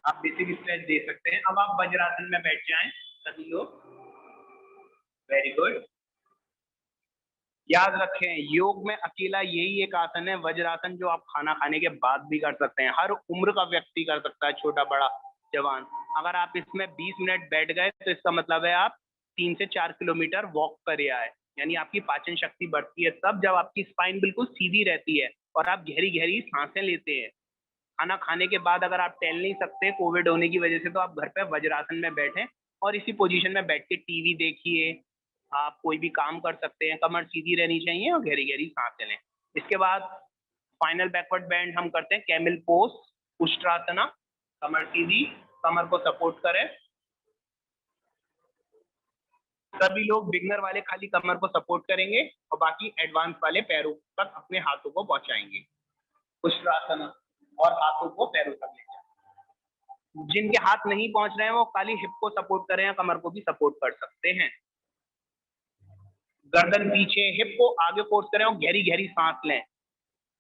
आप बेसिक स्ट्रेच दे सकते हैं। अब आप वज्रासन में बैठ जाएं सभी लोग। Very good. याद रखें, योग में अकेला यही एक आसन है वज्रासन, जो आप खाना खाने के बाद भी कर सकते हैं। हर उम्र का व्यक्ति कर सकता है, छोटा बड़ा जवान। अगर आप इसमें 20 मिनट बैठ गए तो इसका मतलब है आप 3 से 4 किलोमीटर वॉक कर आए, यानी आपकी पाचन शक्ति बढ़ती है तब जब आपकी स्पाइन बिल्कुल सीधी रहती है और आप गहरी गहरी सांसें लेते हैं। खाना खाने के बाद अगर आप टहल नहीं सकते कोविड होने की वजह से, तो आप घर पे वज्रासन में बैठें और इसी पोजीशन में बैठ के टीवी देखिए, आप कोई भी काम कर सकते हैं, कमर सीधी रहनी चाहिए और गहरी गहरी सांसें लें। इसके बाद फाइनल बैकवर्ड बेंड हम करते हैं कैमल पोज, उष्ट्रासना। कमर सीधी, कमर को सपोर्ट करें। सभी लोग बिगनर वाले खाली कमर को सपोर्ट करेंगे और बाकी एडवांस वाले पैरों तक अपने हाथों को पहुंचाएंगे, उष्ट्रासना, और हाथों को पैरों तक ले जाएं। जिनके हाथ नहीं पहुंच रहे हैं वो खाली हिप को सपोर्ट करें या कमर को भी सपोर्ट कर सकते हैं। गर्दन पीछे, हिप को आगे फोर्स करें और गहरी गहरी सांस लें।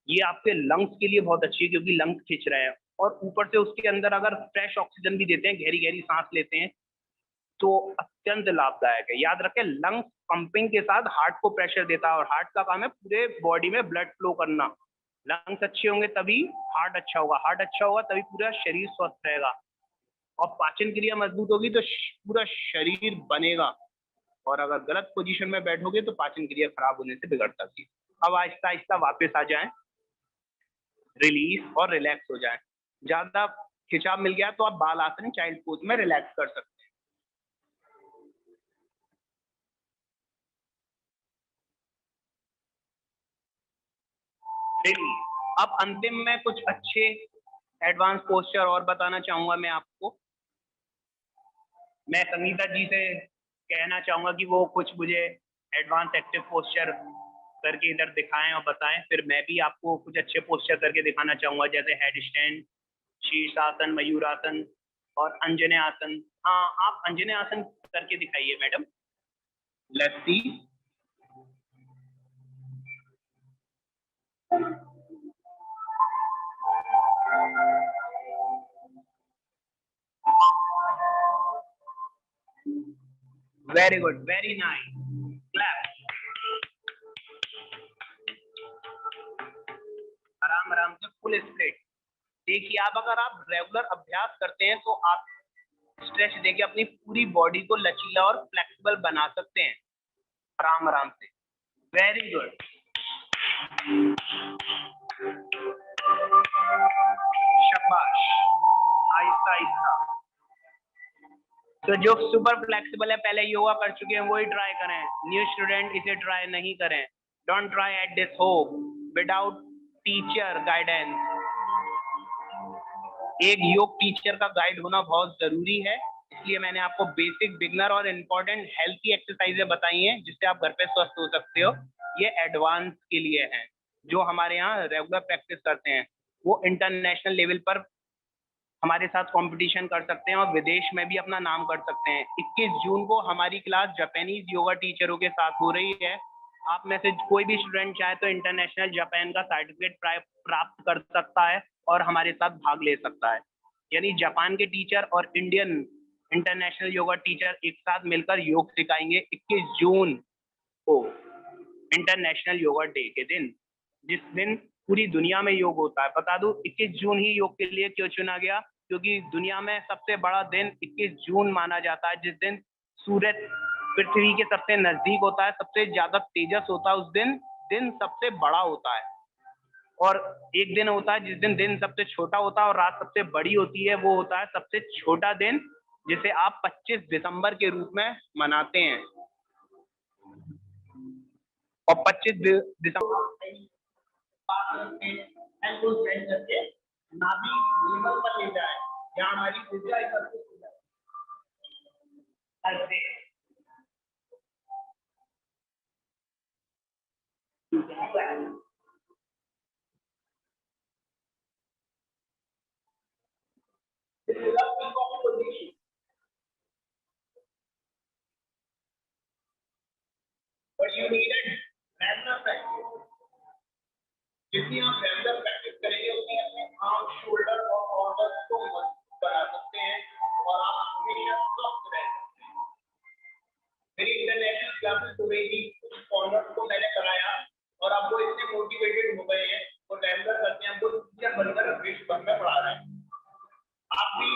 ये आपके लंग्स के लिए बहुत अच्छी है क्योंकि लंग्स खींच रहे हैं, और ऊपर से उसके अंदर अगर फ्रेश ऑक्सीजन भी देते हैं, गहरी गहरी सांस लेते हैं, तो अत्यंत लाभदायक है। याद रखें, लंग्स पंपिंग के साथ हार्ट को प्रेशर देता है और हार्ट का काम है पूरे बॉडी में ब्लड फ्लो करना। लंग्स अच्छे होंगे तभी हार्ट अच्छा होगा, हार्ट अच्छा होगा तभी पूरा शरीर स्वस्थ रहेगा, और पाचन क्रिया मजबूत होगी तो पूरा शरीर बनेगा। और अगर गलत पोजीशन में बैठोगे तो पाचन क्रिया खराब होने से बिगड़ सकती है। अब आहिस्ता आहिस्ता वापस आ जाएं, रिलीज और रिलैक्स हो जाएं। ज्यादा खिंचाव मिल गया तो आप बाल आसन चाइल्ड पोज में रिलैक्स कर सकते हैं। अब अंतिम में कुछ अच्छे एडवांस पोस्चर और बताना चाहूंगा मैं आपको। मैं संगीता जी से कहना चाहूंगा कि वो कुछ मुझे एडवांस एक्टिव पोस्चर करके इधर दिखाएं और बताएं, फिर मैं भी आपको कुछ अच्छे पोस्चर करके दिखाना चाहूंगा, जैसे हेड स्टैंड, शीर्षासन, मयूरासन और अंजने आसन। हाँ, आप अंजने आसन करके दिखाइए madam. Let's see. Very good, very nice, clap. आराम आराम से, फुल स्ट्रेट। देखिए, आप अगर आप रेगुलर अभ्यास करते हैं तो आप स्ट्रेच देके अपनी पूरी बॉडी को लचीला और फ्लेक्सिबल बना सकते हैं आराम आराम से। वेरी गुड, शाबाश, आहिस्ता आहिस्ता। तो जो सुपर फ्लेक्सिबल है, पहले योगा कर चुके हैं, वही ट्राई करें। न्यू स्टूडेंट इसे ट्राई नहीं करें। Don't try at this home without teacher guidance. एक योग टीचर का गाइड होना बहुत जरूरी है, इसलिए मैंने आपको बेसिक, बिगनर और इम्पोर्टेंट हेल्थी एक्सरसाइजें बताई हैं जिससे आप घर पे स्वस्थ हो सकते हो। ये एडवांस के लिए हैं। जो हमारे यहाँ रेगुलर प्रैक्टिस करते हैं वो इंटरनेशनल लेवल पर हमारे साथ कंपटीशन कर सकते हैं और विदेश में भी अपना नाम कर सकते हैं। 21 जून को हमारी क्लास जापानीज योगा टीचरों के साथ हो रही है। आप में से कोई भी स्टूडेंट चाहे तो इंटरनेशनल जापान का सर्टिफिकेट प्राप्त कर सकता है और हमारे साथ भाग ले सकता है। यानी जापान के टीचर और इंडियन इंटरनेशनल योगा टीचर एक साथ मिलकर योग सिखाएंगे 21 जून को, इंटरनेशनल योगा डे के दिन, जिस दिन पूरी दुनिया में योग होता है। बता दूं 21 जून ही योग के लिए क्यों चुना गया, क्योंकि दुनिया में सबसे बड़ा दिन 21 जून माना जाता है, जिस दिन सूरज पृथ्वी के सबसे नजदीक होता है, सबसे ज्यादा तेजस होता है। उस दिन सबसे बड़ा होता है। और एक दिन होता है जिस दिन सबसे छोटा होता है और रात सबसे बड़ी होती है, वो होता है सबसे छोटा दिन, जिसे आप 25 दिसंबर के रूप में मनाते हैं। और 25 दिसंबर करके नाभि लेवल पर ले जाए, जहाँ हमारी ऊर्जा एकत्रित हो जाए। But you needed regular practice. जितनी आप रेगुलर प्रैक्टिस करेंगे उतनी अपने आर्म, शोल्डर और ऑर्डर को मजबूत बना सकते हैं और आप हमेशा स्वस्थ रह सकते हैं। मेरी इंटरनेशनल क्लासेस हो रही थी, कुछ फॉलोअर्स को मैंने कराया और अब वो इतने मोटिवेटेड हो गए हैं, वो रेगुलर करते हैं, वो टीचर बनकर विश्व भर में पढ़ा रहे हैं। आप भी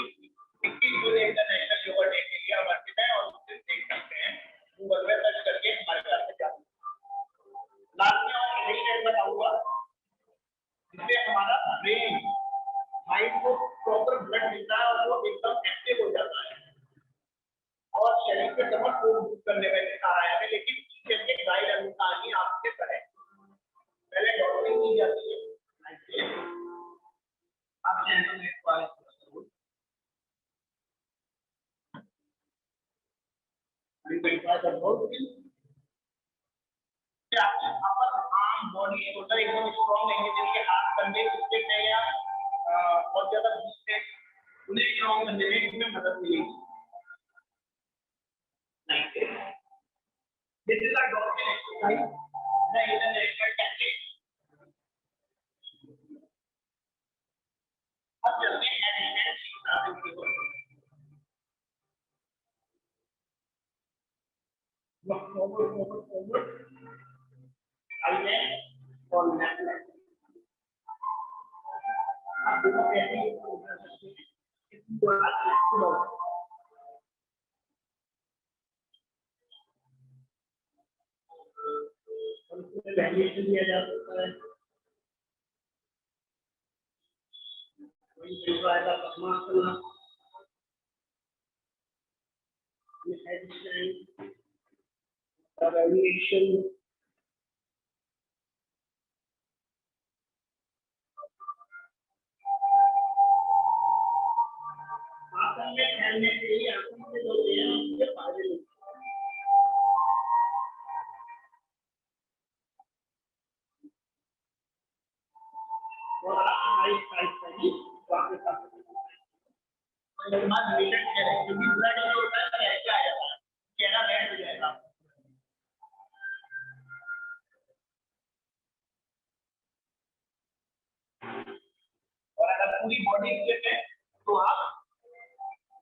21 जून इंटरनेशनल योगा डे के लिए वर्किंग है और उस दिन देख सकते हैं, गूगल में सर्च करके हमारे क्लास में जाओ। लास्ट में और हेड बताऊंगा, जिससे हमारा ब्रेन, माइंड को प्रॉपर ब्लड मिलता है और वो एकदम एक्टिव हो जाता है और शरीर के समस्त आपको करने में सिखा रहा है, लेकिन टीचर के गाइड अनुसार ही आपसे करें। पहले डॉक्टरिंग की जाती है, आप चैनल में आर्म बॉडी टोटल एकदम स्ट्रॉन्ग नहीं है, जिनके हाथ कंधे टूटे हैं या बहुत ज्यादा वीक है, उन्हें स्ट्रॉन्ग करने में इसमें मदद मिलेगी। This is a dolphin exercise, the international tactic. अब चलते हैं एलिमेंट शिक्षा की ओर। forward. Island और netland. आप दोनों कैसे कर सकते हैं? इसको आप वैल्यूएशन दिया जा सकता है, कोई आएगा पद्मासना, वैल्यूएशन, आसन में खेलने के लिए आसन से जो है उसके फायदे मिलते हैं। और आप हमारी साइड पर ही वापस आ सकते हैं। बाद रिलेटेड करें, क्योंकि ब्लड जो होता है रेड आ जाता है, चेहरा रेड हो जाएगा। और अगर पूरी बॉडी फिट है तो आप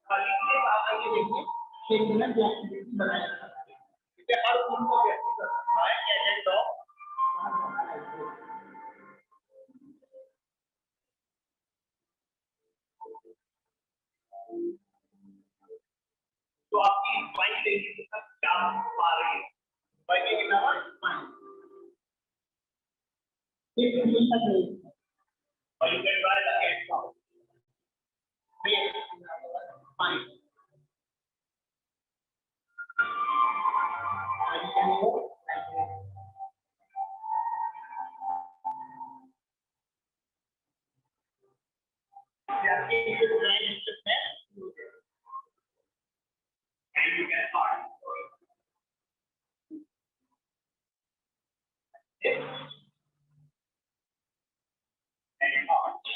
खाली से आप आगे देखिए, सिंगुलर एक्टिविटी बनाया जा सकता है। इसे हर खून को व्यक्ति कर सकता है, कैडेट डॉग। तो आपकी स्पाइन देखिए तक क्या पा रही है, स्पाइन के अलावा स्पाइन एक मिनट तक नहीं, और you can try the cat cow spine I can go and you can start. And march.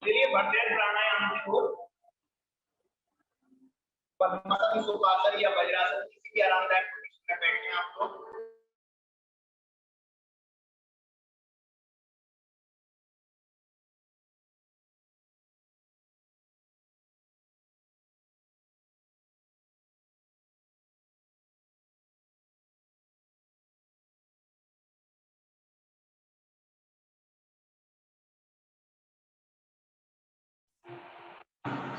चलिए बढ़ते हैं प्राणायाम की ओर। पद्मासन, सुखासन या वज्रासन, किसी भी आरामदायक पोजीशन में बैठे हैं आप लोग।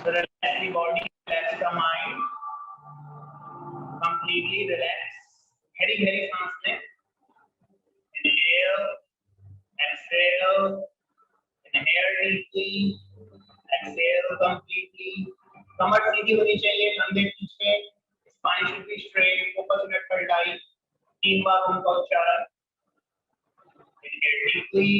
So relax the body, relax the mind, completely relax. गहरी गहरी सांस लें, inhale, exhale, inhale deeply, exhale completely. कमर सीधी होनी चाहिए, कंधे पीछे, spine should be straight, focus on your third eye. 3 बार उनका उच्चारण। Inhale deeply.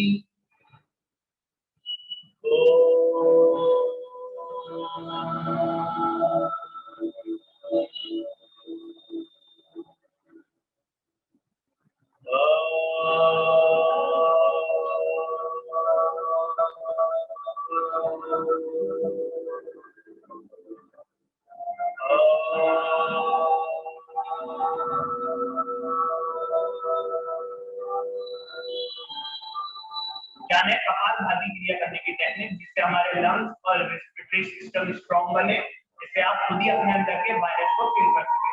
जाने कपालभाति क्रिया करने की टेक्निक, जिससे हमारे लंग्स और रेस्पिरेटरी सिस्टम स्ट्रॉन्ग बने, जिससे आप खुद ही अपने अंदर के वायरस को किल कर सकें।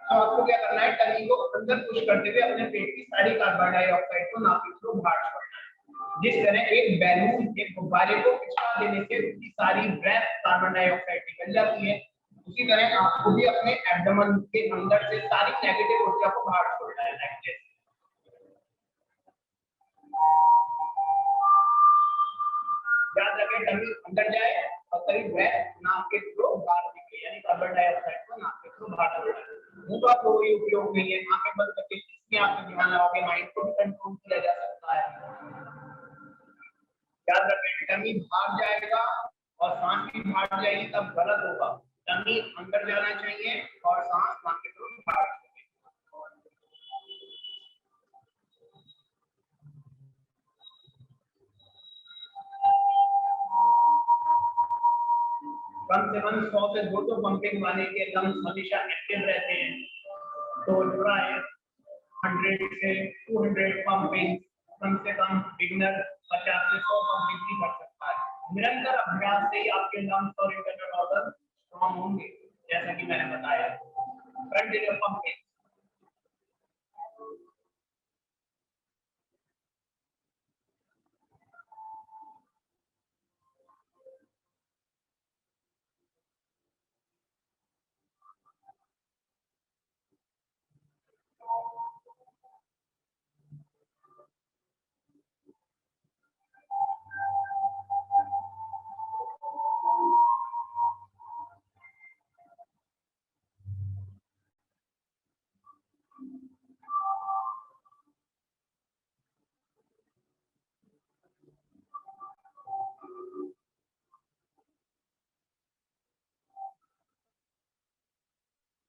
तो आपको क्या करना है, टंगी को अंदर पुश करते हुए अपने पेट की सारी कार्बन डाइऑक्साइड को नाक के थ्रू बाहर छोड़ना है। जिस तरह एक बैलून के गुब्बारे को पिछला देने से उसकी सारी ब्रेथ कार्बन डाइऑक्साइड निकल जाती है, उसी तरह आपको भी अपने एब्डोमेन के अंदर से सारी नेगेटिव ऊर्जा को बाहर छोड़ना है। नमी अंदर जाए और करीब वह नाक के थ्रू बाहर निकले, यानी कार्बन डाइऑक्साइड को नाक के थ्रू बाहर निकाले। मुंह का कोई उपयोग नहीं है, आंखें बंद करके इसमें आप ध्यान लगाओगे, माइंड को भी कंट्रोल किया जा सकता है। याद रखें, टमी बाहर जाएगा और सांस भी बाहर जाएगी तब गलत होगा। टमी अंदर जाना चाहिए और सांस नाक के थ्रू बाहर। कम से कम 100 से 200 पंपिंग वाले के लंग्स हमेशा एक्टिव रहते हैं। तो ट्राई 100 से 200 पंपिंग, कम से कम बिगिनर 50 से 100 पंपिंग भी कर सकता है। निरंतर अभ्यास से ही आपके लंग्स और इंटरनल ऑर्गन स्ट्रॉन्ग होंगे, जैसा कि मैंने बताया। Continue pumping.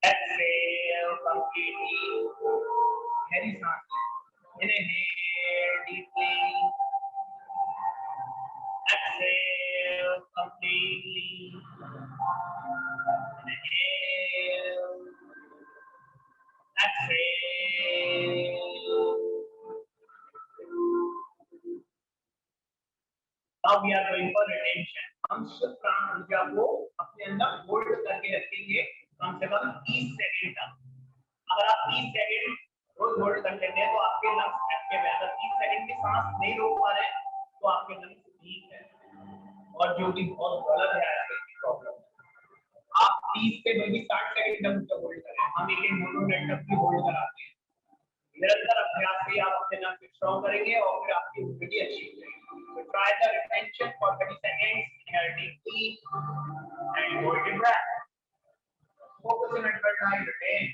Exhale completely. Heavy सांस लें। Inhale deeply. Exhale completely. Inhale. Exhale. Now we are going for retention. हम शुद्ध प्राण ऊर्जा को अपने अंदर होल्ड करके रखेंगे कम से कम 30 सेकंड तक। अगर आप 30 सेकंड रोज होल्ड कर लेते हैं तो आपके लंग्स एक्टिव है। अगर 30 सेकंड में सांस नहीं रोक पा रहे तो आपके लंग्स वीक है, और जो कि बहुत गलत है आजकल की प्रॉब्लम। आप 30 से बल्कि 60 सेकंड तक उसको होल्ड करें। हम एक मोनो मिनट तक भी होल्ड कराते हैं। निरंतर अभ्यास से आप अपने लंग्स स्ट्रॉन्ग करेंगे और फिर आपकी इम्यूनिटी अच्छी हो जाएगी। So try the retention for 30 seconds. Inhale deeply and hold your breath. Focus on it, but now retain.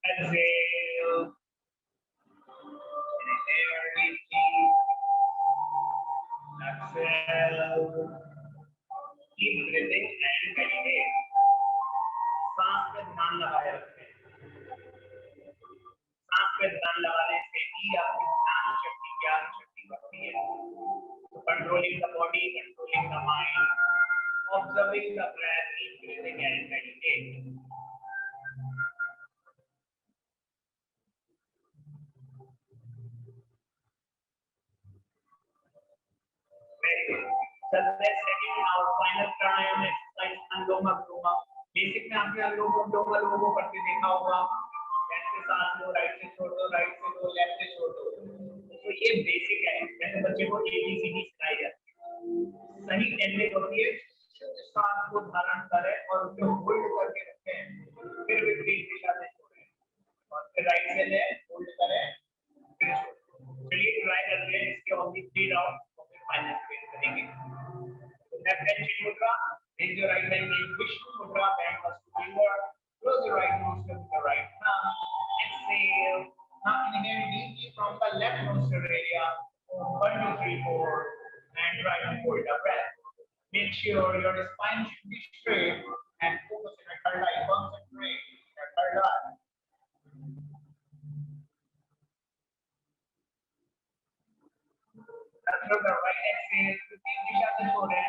Exhale. Inhale deeply. Exhale. Keep breathing and meditate. सांस पे ध्यान लगाए रखें। सांस पे ध्यान लगाने से ही आपकी ध्यान शक्ति, ज्ञान शक्ति बढ़ती है। So controlling the body, controlling the mind, observing the breath, keep breathing and meditate. Very good. So let's second our final pranayama exercise, Anuloma Viloma. Basic में आपने अनुलोम विलोम लोगों को करते देखा होगा। लेफ्ट से सांस लो, राइट से छोड़ दो, राइट से लो, लेफ्ट से छोड़ दो। तो ये बेसिक है, जैसे बच्चे को ABCD सिखाई जाती है। सही टेक्निक होती है, सांस को धारण करें और उसको होल्ड करके रखें, फिर विपरीत दिशा से छोड़ें और फिर राइट से ले, होल्ड करें, फिर छोड़ें। चलिए ट्राई करते हैं इसके ओनली 3 राउंड और फिर फाइनल करेंगे। Left hand chin mudra, raise your right hand in Vishnu mudra, bend first finger, close your right nostril with the right thumb, exhale. Now inhale deeply from the left nostril area, 1, 2, 3, 4, and try to hold the breath. Make sure your spine should be straight and focus on your third eye, concentrate on your third eye. After the right exhale, repeat disha se chhode.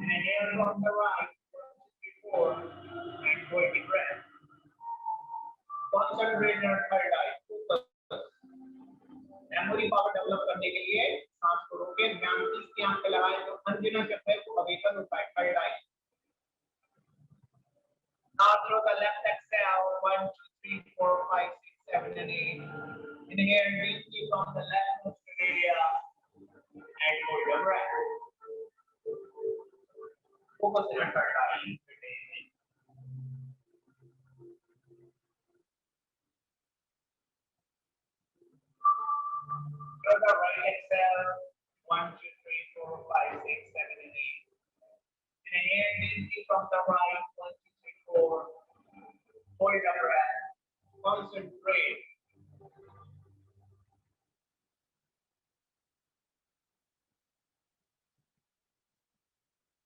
Inhale from the right, 1, 2, 3, 4, and hold the breath. Concentrate on your third eye. Focus. Memory power develop करने के लिए सांस को रोके, ना जब है वो अवेकन होता है third I. Now through the left exhale, 1, 2, 3, 4, 5, 6, 7, and 8. Inhale deeply from the left nostril area and hold your breath. Focus on your third eye. Through the right exhale, 1, 2, 3, 4, 5, 6, 7, and 8. Inhale deeply from the right, 1, 2, 3, 4. Hold your breath. Concentrate.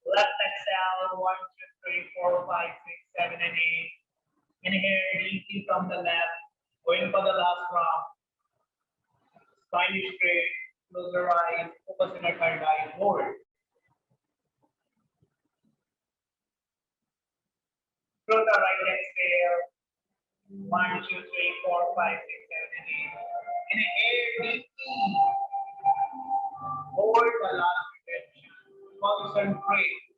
Left exhale, 1, 2, 3, 4, 5, 6, 7, and 8. Inhale deeply from the left, going for the last round. Spine is straight, close your eyes, focus on your third eye, hold. Through the right exhale, 1, 2, 3, 4, 5, 6, 7, and 8. Inhale deeply, hold the last retention, concentrate.